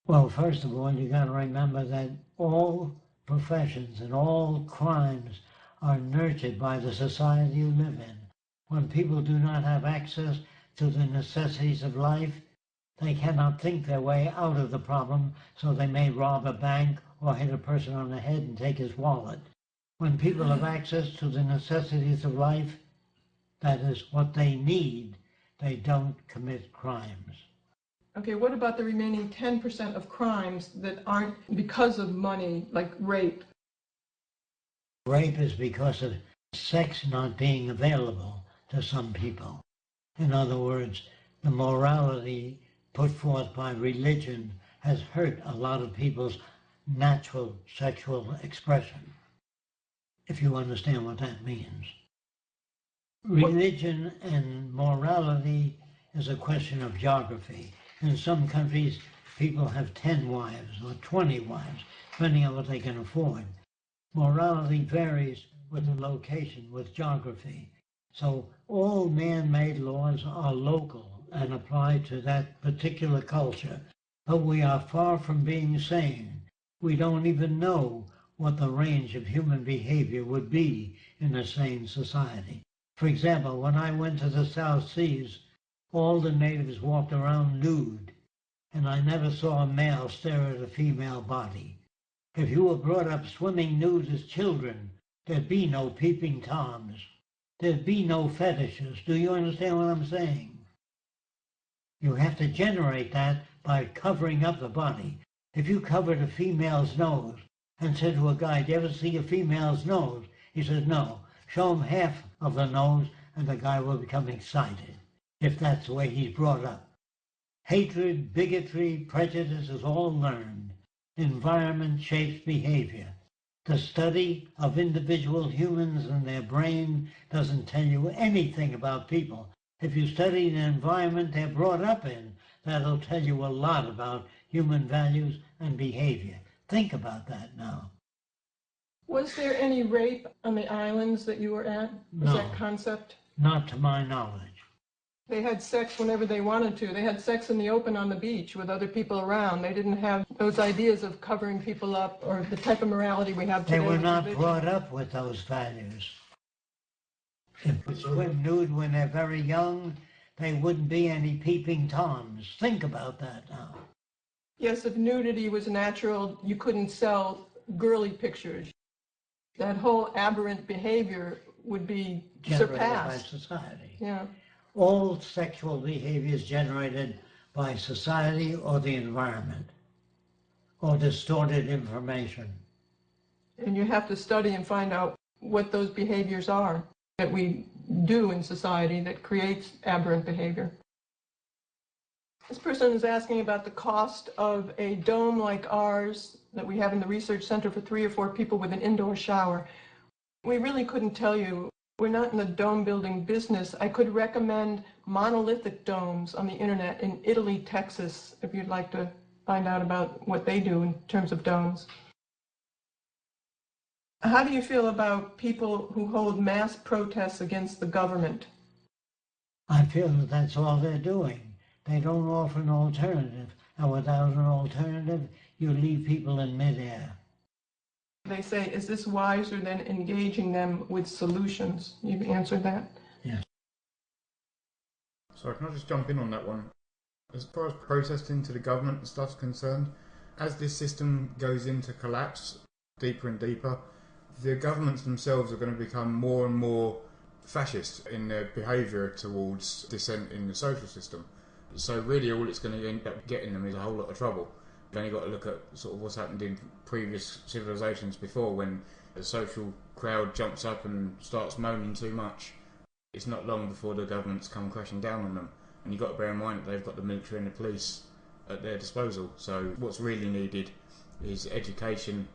Well, first of all, you got to remember that all professions and all crimes are nurtured by the society you live in. When people do not have access to the necessities of life, they cannot think their way out of the problem, so they may rob a bank or hit a person on the head and take his wallet. When people have access to the necessities of life, that is what they need, they don't commit crimes. Okay, what about the remaining 10% of crimes that aren't because of money, like rape? Rape is because of sex not being available to some people. In other words, the morality put forth by religion has hurt a lot of people's natural sexual expression, if you understand what that means. Religion and morality is a question of geography. In some countries, people have 10 wives or 20 wives, depending on what they can afford. Morality varies with the location, with geography. So all man-made laws are local and apply to that particular culture. But we are far from being sane. We don't even know what the range of human behavior would be in a sane society. For example, when I went to the South Seas, all the natives walked around nude, and I never saw a male stare at a female body. If you were brought up swimming nude as children, there'd be no peeping toms. There'd be no fetishes. Do you understand what I'm saying? You have to generate that by covering up the body. If you covered a female's nose and said to a guy, "Do you ever see a female's nose?" He says, "No." Show him half of the nose and the guy will become excited, if that's the way he's brought up. Hatred, bigotry, prejudice is all learned. Environment shapes behavior. The study of individual humans and their brain doesn't tell you anything about people. If you study the environment they're brought up in, that'll tell you a lot about human values and behavior. Think about that now. Was there any rape on the islands that you were at? Was No. that concept? Not to my knowledge. They had sex whenever they wanted to. They had sex in the open on the beach with other people around. They didn't have those ideas of covering people up or the type of morality we have today. They were with not religion. brought up with those values. If they swim nude when they're very young, they wouldn't be any peeping toms. Think about that now. Yes, if nudity was natural, you couldn't sell girly pictures. That whole aberrant behavior would be Generated by surpassed. society. Yeah. All sexual behavior is generated by society or the environment, or distorted information. And you have to study and find out what those behaviors are that we do in society that creates aberrant behavior. This person is asking about the cost of a dome like ours that we have in the research center for 3 or 4 people with an indoor shower. We really couldn't tell you. We're not in the dome building business. I could recommend monolithic domes on the internet in Italy, Texas, if you'd like to find out about what they do in terms of domes. How do you feel about people who hold mass protests against the government? I feel that that's all they're doing. They don't offer an alternative, and without an alternative, you leave people in midair. They say, is this wiser than engaging them with solutions? You've answered that. Yes. So can I just jump in on that one? As far as protesting to the government and stuff's concerned, as this system goes into collapse deeper and deeper, the governments themselves are going to become more and more fascist in their behaviour towards dissent in the social system. So really all it's going to end up getting them is a whole lot of trouble. You've only got to look at sort of what's happened in previous civilisations before, when the social crowd jumps up and starts moaning too much. It's not long before the governments come crashing down on them. And you've got to bear in mind that they've got the military and the police at their disposal. So what's really needed is education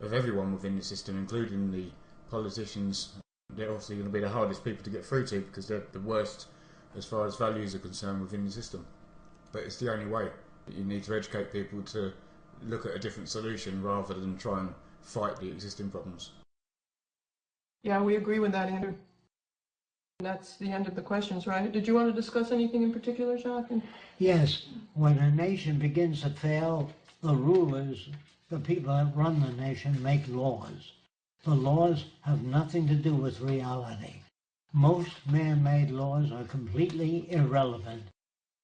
of everyone within the system, including the politicians. They're obviously going to be the hardest people to get through to because they're the worst as far as values are concerned within the system. But it's the only way. You need to educate people to look at a different solution rather than try and fight the existing problems. Yeah, we agree with that, Andrew. That's the end of the questions, right? Did you want to discuss anything in particular, Jacques? Yes, when a nation begins to fail, the rulers, the people that run the nation, make laws. The laws have nothing to do with reality. Most man-made laws are completely irrelevant.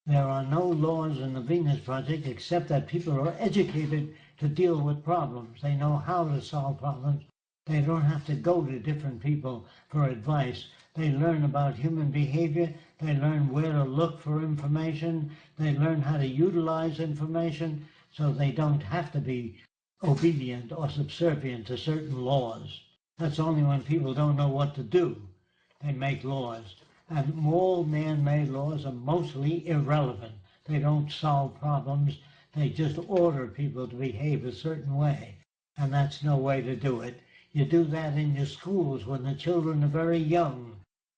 There are no laws in the Venus Project except that people are educated to deal with problems. They know how to solve problems. They don't have to go to different people for advice. They learn about human behavior. They learn where to look for information. They learn how to utilize information, so they don't have to be obedient or subservient to certain laws. That's only when people don't know what to do. They make laws. And all man-made laws are mostly irrelevant. They don't solve problems. They just order people to behave a certain way. And that's no way to do it. You do that in your schools when the children are very young.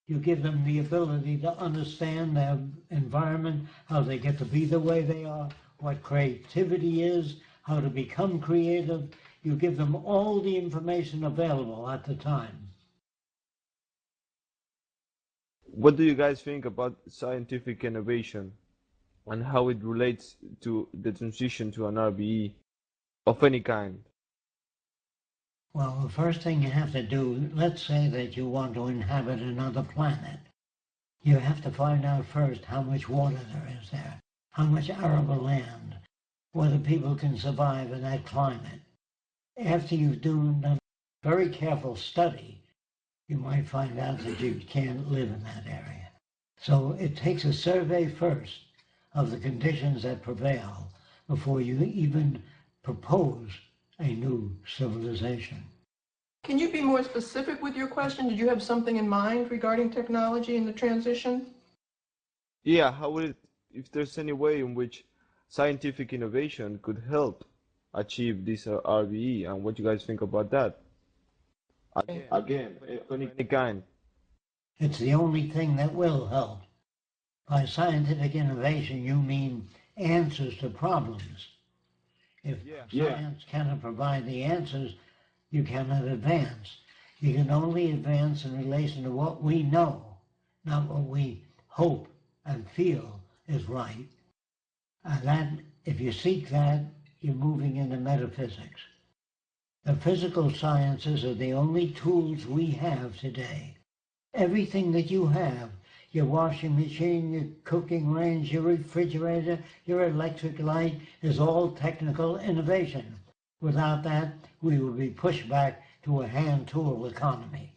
You give them the ability to understand their environment, how they get to be the way they are, what creativity is, how to become creative. You give them all the information available at the time. What do you guys think about scientific innovation and how it relates to the transition to an RBE of any kind? Well, the first thing you have to do, let's say that you want to inhabit another planet. You have to find out first how much water there is there, how much arable land, whether people can survive in that climate. After you've done a very careful study, you might find out that you can't live in that area. So it takes a survey first of the conditions that prevail before you even propose a new civilization. Can you be more specific with your question? Did you have something in mind regarding technology and the transition? Yeah, how would it, if there's any way in which scientific innovation could help achieve this RBE, and what you guys think about that? Again, any kind. It's the only thing that will help. By scientific innovation, you mean answers to problems. If science cannot provide the answers, you cannot advance. You can only advance in relation to what we know, not what we hope and feel is right. And that, if you seek that, you're moving into metaphysics. The physical sciences are the only tools we have today. Everything that you have, your washing machine, your cooking range, your refrigerator, your electric light, is all technical innovation. Without that, we will be pushed back to a hand tool economy.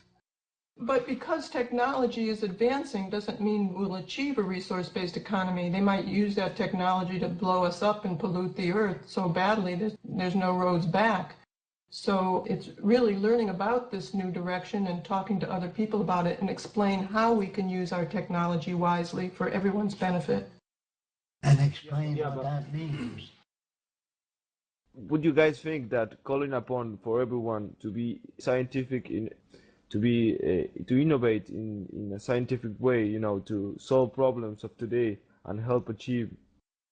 But because technology is advancing doesn't mean we'll achieve a resource-based economy. They might use that technology to blow us up and pollute the earth so badly that there's no roads back. So it's really learning about this new direction and talking to other people about it and explain how we can use our technology wisely for everyone's benefit. And explain what that means. Would you guys think that calling upon for everyone to be scientific to innovate in a scientific way, you know, to solve problems of today and help achieve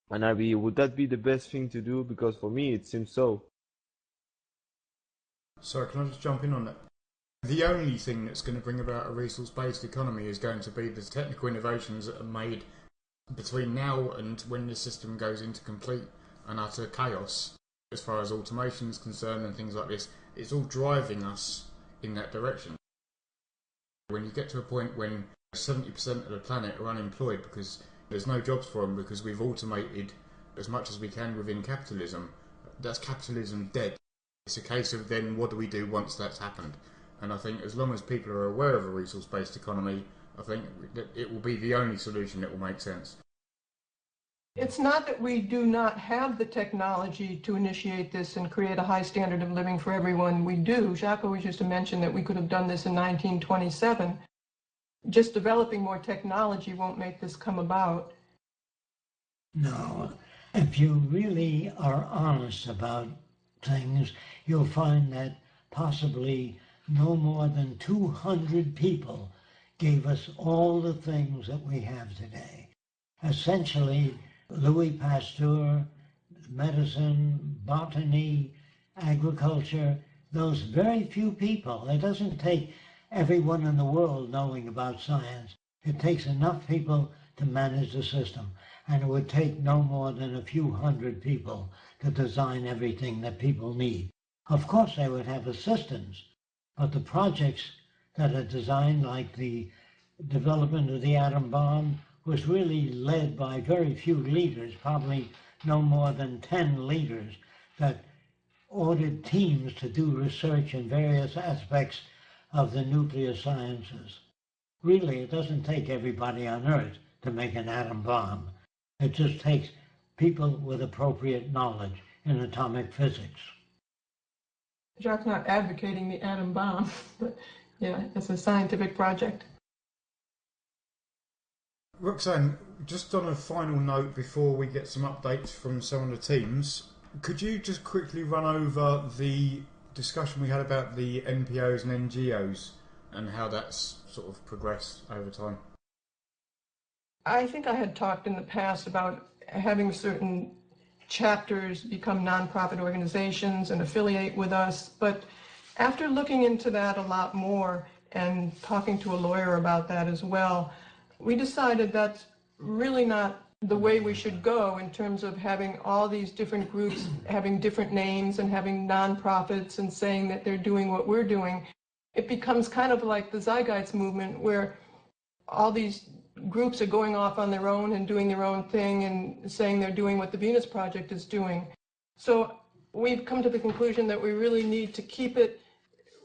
an RBE, would that be the best thing to do? Because for me, it seems so. Sorry, can I just jump in on that? The only thing that's going to bring about a resource-based economy is going to be the technical innovations that are made between now and when the system goes into complete and utter chaos. As far as automation is concerned and things like this, it's all driving us in that direction. When you get to a point when 70% of the planet are unemployed because there's no jobs for them because we've automated as much as we can within capitalism, that's capitalism dead. It's a case of then what do we do once that's happened? And I think as long as people are aware of a resource-based economy, I think that it will be the only solution that will make sense. It's not that we do not have the technology to initiate this and create a high standard of living for everyone. We do. Jacques always used to mention that we could have done this in 1927. Just developing more technology won't make this come about. No. If you really are honest about things, you'll find that possibly no more than 200 people gave us all the things that we have today. Essentially, Louis Pasteur, medicine, botany, agriculture, those very few people. It doesn't take everyone in the world knowing about science. It takes enough people to manage the system, and it would take no more than a few hundred people to design everything that people need. Of course, they would have assistance, but the projects that are designed, like the development of the atom bomb, was really led by very few leaders, probably no more than 10 leaders, that ordered teams to do research in various aspects of the nuclear sciences. Really, it doesn't take everybody on Earth to make an atom bomb. It just takes people with appropriate knowledge in atomic physics. Jacques not advocating the atom bomb, but yeah, it's a scientific project. Roxanne, just on a final note before we get some updates from some of the teams, could you just quickly run over the discussion we had about the NPOs and NGOs and how that's sort of progressed over time? I think I had talked in the past about having certain chapters become nonprofit organizations and affiliate with us, but after looking into that a lot more and talking to a lawyer about that as well, we decided that's really not the way we should go in terms of having all these different groups having different names and having nonprofits and saying that they're doing what we're doing. It becomes kind of like the Zeitgeist movement, where all these groups are going off on their own and doing their own thing and saying they're doing what the Venus Project is doing. So we've come to the conclusion that we really need to keep it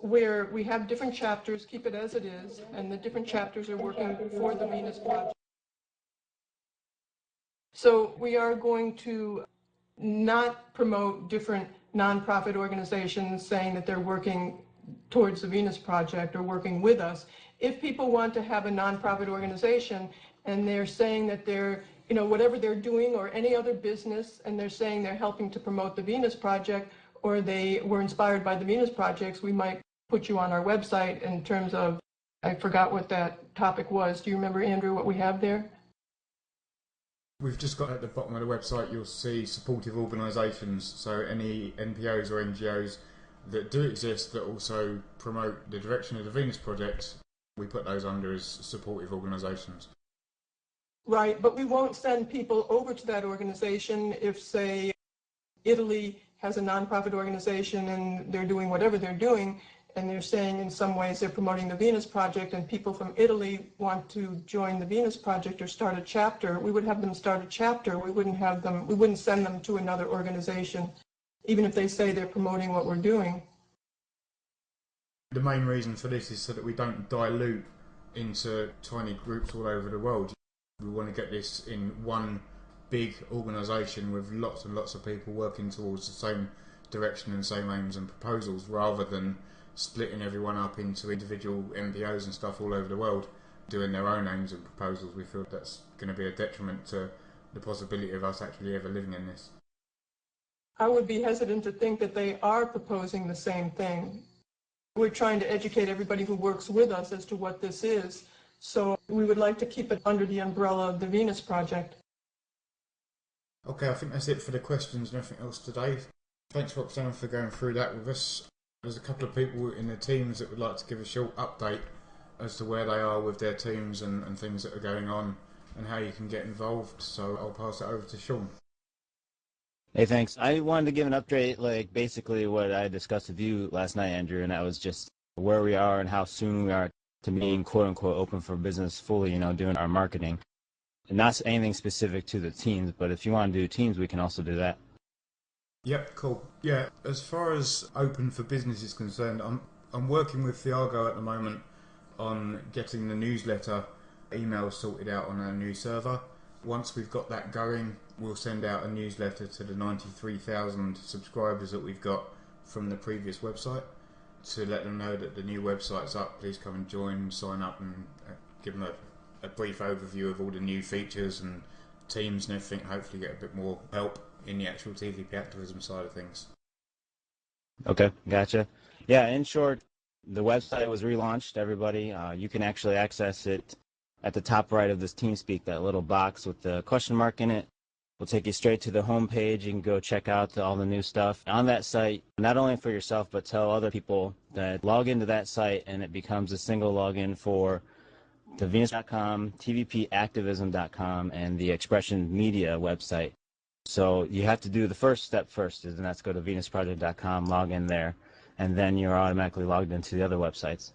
where we have different chapters, keep it as it is, and the different chapters are working for the Venus Project. So we are going to not promote different nonprofit organizations saying that they're working towards the Venus Project or working with us. If people want to have a nonprofit organization and they're saying that they're, whatever they're doing or any other business, and they're saying they're helping to promote the Venus Project, or they were inspired by the Venus Projects, we might put you on our website in terms of, I forgot what that topic was. Do you remember, Andrew, what we have there? We've just got at the bottom of the website, you'll see supportive organisations, so any NPOs or NGOs that do exist that also promote the direction of the Venus Project, we put those under as supportive organisations. Right, but we won't send people over to that organization if, say, Italy has a nonprofit organization and they're doing whatever they're doing, and they're saying in some ways they're promoting the Venus Project, and people from Italy want to join the Venus Project or start a chapter. We would have them start a chapter. We wouldn't send them to another organization, even if they say they're promoting what we're doing. The main reason for this is so that we don't dilute into tiny groups all over the world. We want to get this in one big organisation with lots and lots of people working towards the same direction and same aims and proposals, rather than splitting everyone up into individual NPOs and stuff all over the world doing their own aims and proposals. We feel that's going to be a detriment to the possibility of us actually ever living in this. I would be hesitant to think that they are proposing the same thing. We're trying to educate everybody who works with us as to what this is, so we would like to keep it under the umbrella of the Venus Project. Okay, I think that's it for the questions and everything else today. Thanks, Roxanne, for going through that with us. There's a couple of people in the teams that would like to give a short update as to where they are with their teams and things that are going on and how you can get involved. So I'll pass it over to Sean. Hey, thanks. I wanted to give an update, like basically what I discussed with you last night, Andrew, and that was just where we are and how soon we are to being quote unquote open for business fully, doing our marketing. And not anything specific to the teams, but if you want to do teams, we can also do that. Yep, cool. Yeah, as far as open for business is concerned, I'm working with Thiago at the moment on getting the newsletter emails sorted out on our new server. Once we've got that going, we'll send out a newsletter to the 93,000 subscribers that we've got from the previous website to let them know that the new website's up. Please come and join, sign up, and give them a brief overview of all the new features and teams and everything. Hopefully get a bit more help in the actual TVP activism side of things. Okay, gotcha. Yeah, in short, the website was relaunched, everybody. You can actually access it at the top right of this TeamSpeak, that little box with the question mark in it. Will take you straight to the home page. You can go check out all the new stuff on that site, not only for yourself, but tell other people that log into that site, and it becomes a single login for the Venus.com, TVPactivism.com, and the Expression Media website. So you have to do the first step first, and that's go to venusproject.com, log in there, and then you're automatically logged into the other websites.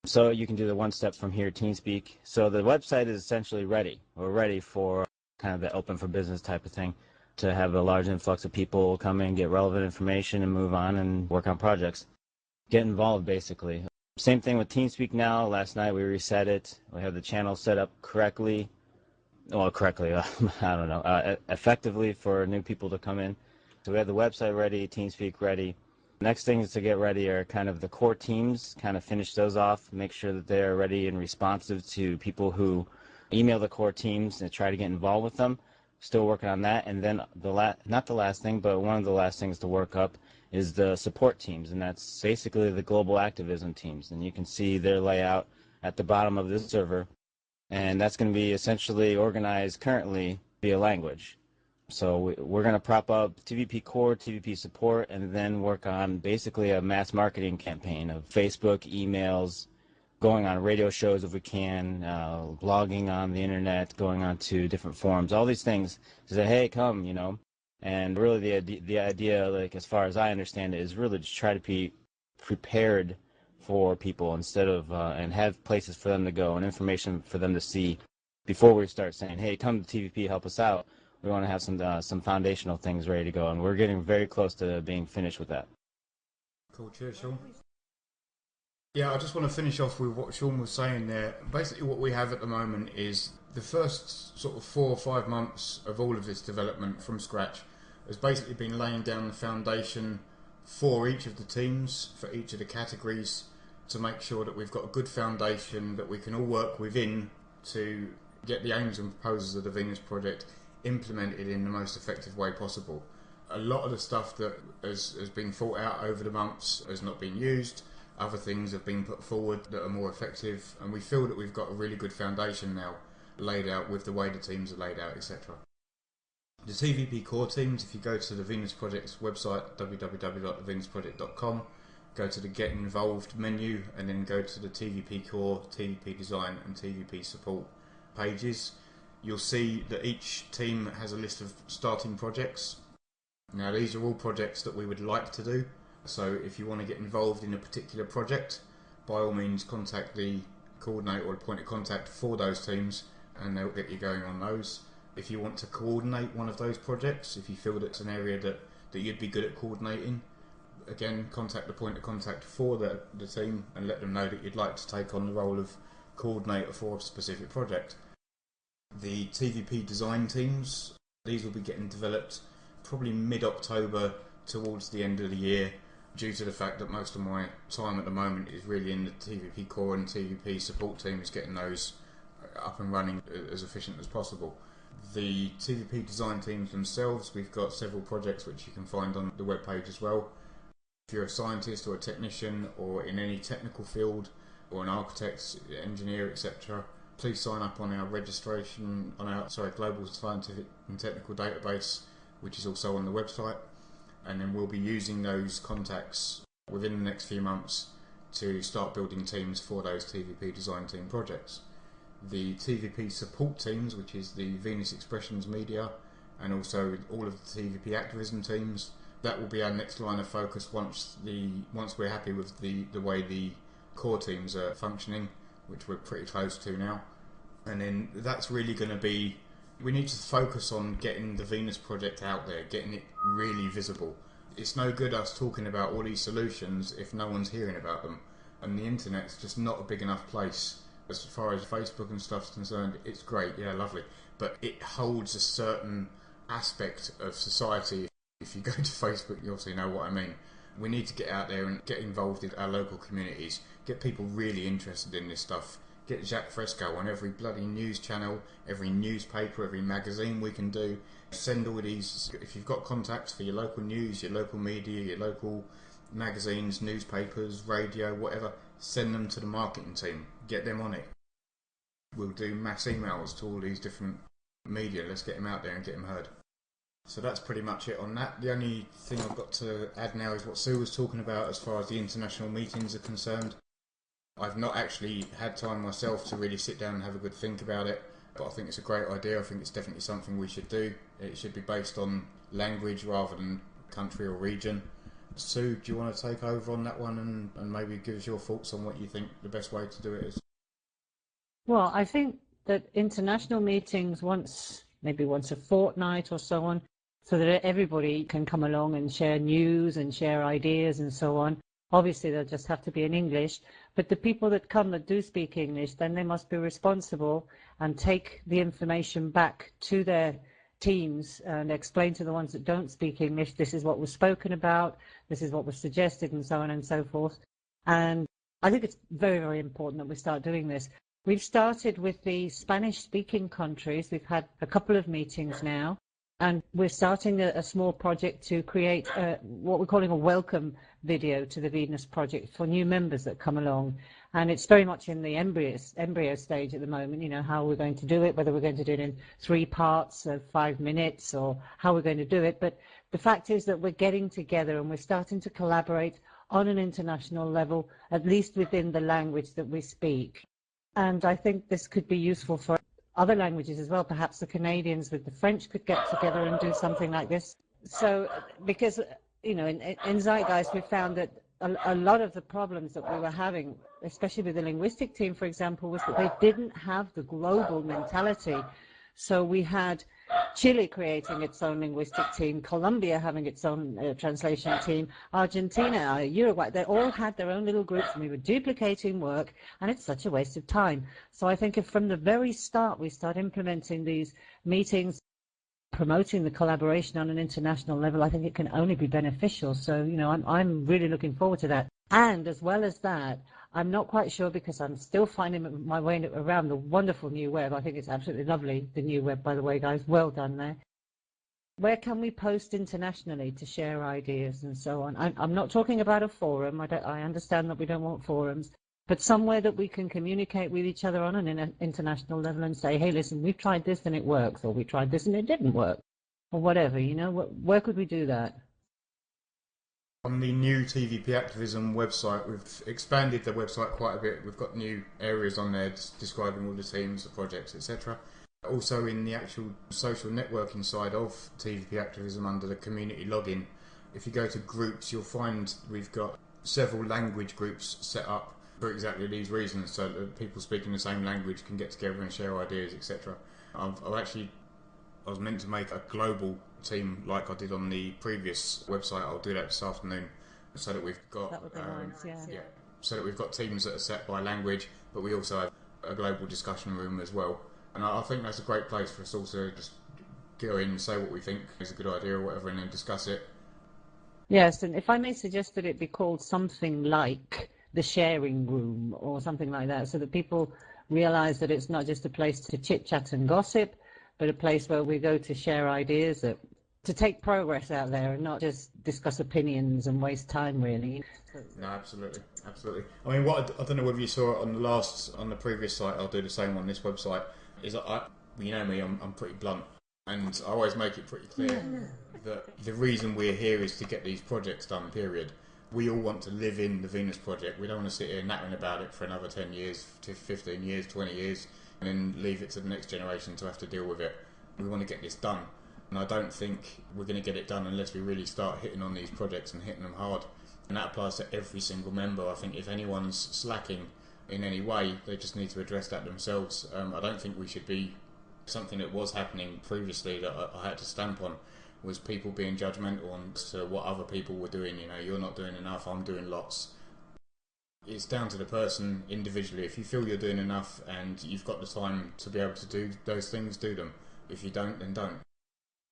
So you can do the one step from here, TeamSpeak. So the website is essentially ready. We're ready for kind of the open for business type of thing, to have a large influx of people come in, get relevant information, and move on and work on projects. Get involved, basically. Same thing with TeamSpeak now. Last night we reset it. We have the channel set up correctly. Well, correctly, I don't know, effectively for new people to come in. So we have the website ready, TeamSpeak ready. Next things to get ready are kind of the core teams, kind of finish those off, make sure that they're ready and responsive to people who email the core teams and try to get involved with them. Still working on that. And then not the last thing, but one of the last things to work up is the support teams, and that's basically the global activism teams. And you can see their layout at the bottom of this server, and that's going to be essentially organized currently via language. So we're going to prop up TVP core, TVP support, and then work on basically a mass marketing campaign of Facebook, emails, going on radio shows if we can, blogging on the internet, going on to different forums, all these things to say, hey, come, And really the idea, like as far as I understand it, is really to try to be prepared for people instead of, and have places for them to go and information for them to see before we start saying, hey, come to TVP, help us out. We want to have some foundational things ready to go, and we're getting very close to being finished with that. Cool, cheers, Sean. Yeah, I just want to finish off with what Sean was saying there. Basically what we have at the moment is the first sort of 4 or 5 months of all of this development from scratch has basically been laying down the foundation for each of the teams, for each of the categories, to make sure that we've got a good foundation that we can all work within to get the aims and proposals of the Venus Project implemented in the most effective way possible. A lot of the stuff that has been thought out over the months has not been used. Other things have been put forward that are more effective, and we feel that we've got a really good foundation now laid out with the way the teams are laid out, etc. The TVP core teams, if you go to the Venus Project's website, www.thevenusproject.com, go to the Get Involved menu, and then go to the TVP core, TVP design, and TVP support pages, you'll see that each team has a list of starting projects. Now, these are all projects that we would like to do. So if you want to get involved in a particular project, by all means contact the coordinator or the point of contact for those teams, and they'll get you going on those. If you want to coordinate one of those projects, if you feel that's an area that you'd be good at coordinating, again, contact the point of contact for the team and let them know that you'd like to take on the role of coordinator for a specific project. The TVP design teams, these will be getting developed probably mid-October towards the end of the year, due to the fact that most of my time at the moment is really in the TVP core and TVP support teams, getting those up and running as efficient as possible. The TVP design teams themselves, we've got several projects which you can find on the webpage as well. If you're a scientist or a technician or in any technical field or an architect, engineer, etc., please sign up on our registration on our global scientific and technical database, which is also on the website. And then we'll be using those contacts within the next few months to start building teams for those TVP design team projects. The TVP support teams, which is the Venus Expressions Media, and also all of the TVP activism teams, that will be our next line of focus once we're happy with the way the core teams are functioning, which we're pretty close to now. And then that's really going to be, we need to focus on getting the Venus project out there, getting it really visible. It's no good us talking about all these solutions if no one's hearing about them. And the internet's just not a big enough place. As far as Facebook and stuff's concerned, it's great, yeah, lovely. But it holds a certain aspect of society. If you go to Facebook, you obviously know what I mean. We need to get out there and get involved in our local communities, get people really interested in this stuff, get Jacques Fresco on every bloody news channel, every newspaper, every magazine we can do. Send all these, if you've got contacts for your local news, your local media, your local magazines, newspapers, radio, whatever, send them to the marketing team, get them on it. We'll do mass emails to all these different media, let's get them out there and get them heard. So that's pretty much it on that. The only thing I've got to add now is what Sue was talking about as far as the international meetings are concerned. I've not actually had time myself to really sit down and have a good think about it, but I think it's a great idea. I think it's definitely something we should do. It should be based on language rather than country or region. Sue, do you want to take over on that one and maybe give us your thoughts on what you think the best way to do it is? Well, I think that international meetings maybe once a fortnight or so on, so that everybody can come along and share news and share ideas and so on. Obviously, they'll just have to be in English, but the people that come that do speak English, then they must be responsible and take the information back to their teams and explain to the ones that don't speak English, this is what was spoken about, this is what was suggested, and so on and so forth. And I think it's very, very important that we start doing this. We've started with the Spanish-speaking countries. We've had a couple of meetings now, and we're starting a small project to create what we're calling a welcome video to the Venus project for new members that come along. And it's very much in the embryo stage at the moment, you know, how we're going to do it, whether we're going to do it in 3 parts of 5 minutes or how we're going to do it. But the fact is that we're getting together and we're starting to collaborate on an international level, at least within the language that we speak. And I think this could be useful for other languages as well. Perhaps the Canadians with the French could get together and do something like this. So, because, you know, in Zeitgeist, we found that a lot of the problems that we were having, especially with the linguistic team, for example, was that they didn't have the global mentality. So we had Chile creating its own linguistic team, Colombia having its own translation team, Argentina, Uruguay, they all had their own little groups and we were duplicating work, and it's such a waste of time. So I think if from the very start we start implementing these meetings, promoting the collaboration on an international level, I think it can only be beneficial. So, you know, I'm really looking forward to that. And as well as that, I'm not quite sure, because I'm still finding my way around the wonderful new web. I think it's absolutely lovely, the new web, by the way, guys. Well done there. Where can we post internationally to share ideas and so on? I'm not talking about a forum. I understand that we don't want forums, but somewhere that we can communicate with each other on an international level and say, hey, listen, we've tried this and it works, or we tried this and it didn't work, or whatever, you know. Where could we do that? On the new TVP Activism website, we've expanded the website quite a bit. We've got new areas on there describing all the teams, the projects, etc. Also in the actual social networking side of TVP Activism, under the community login, if you go to groups, you'll find we've got several language groups set up for exactly these reasons, so that people speaking the same language can get together and share ideas, etc. I was meant to make a global team like I did on the previous website. I'll do that this afternoon, so that we've got That would be nice, yeah. So that we've got teams that are set by language, but we also have a global discussion room as well. And I think that's a great place for us all to just go in and say what we think is a good idea or whatever, and then discuss it. Yes, and if I may suggest that it be called something like the sharing room or something like that, so that people realise that it's not just a place to chit-chat and gossip, but a place where we go to share ideas, to take progress out there and not just discuss opinions and waste time, really. No, absolutely. I mean, I don't know whether you saw it on the previous site. I'll do the same on this website. Is you know me, I'm pretty blunt, and I always make it pretty clear that the reason we're here is to get these projects done. Period. We all want to live in the Venus project. We don't want to sit here nattering about it for another 10 years, 15 years, 20 years, and then leave it to the next generation to have to deal with it. We want to get this done. And I don't think we're going to get it done unless we really start hitting on these projects and hitting them hard. And that applies to every single member. I think if anyone's slacking in any way, they just need to address that themselves. I don't think we should be... Something that was happening previously that I had to stamp on was people being judgmental on to what other people were doing. You know, you're not doing enough, I'm doing lots. It's down to the person individually. If you feel you're doing enough and you've got the time to be able to do those things, do them. If you don't, then don't.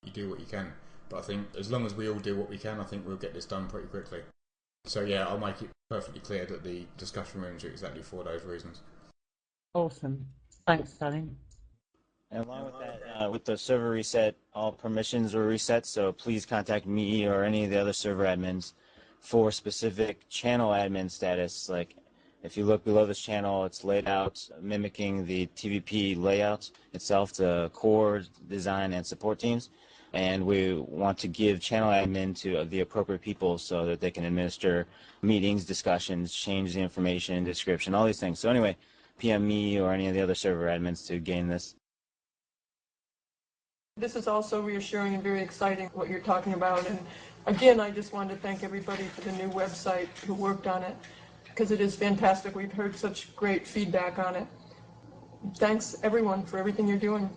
You do what you can. But I think as long as we all do what we can, I think we'll get this done pretty quickly. So yeah, I'll make it perfectly clear that the discussion rooms are exactly for those reasons. Awesome. Thanks, Stalin. And along with that, with the server reset, all permissions were reset, so please contact me or any of the other server admins for specific channel admin status. Like, if you look below this channel, it's laid out mimicking the TVP layout itself, the core, design, and support teams. And we want to give channel admin to the appropriate people so that they can administer meetings, discussions, change the information, description, all these things. So anyway, PM me or any of the other server admins to gain this. This is also reassuring and very exciting what you're talking about. And again, I just wanted to thank everybody for the new website who worked on it, because it is fantastic. We've heard such great feedback on it. Thanks everyone for everything you're doing.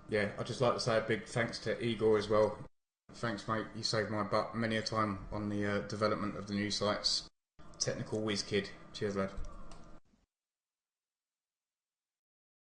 Yeah, I'd just like to say a big thanks to Igor as well. Thanks, mate. You saved my butt many a time on the development of the new sites. Technical whiz kid. Cheers, lad.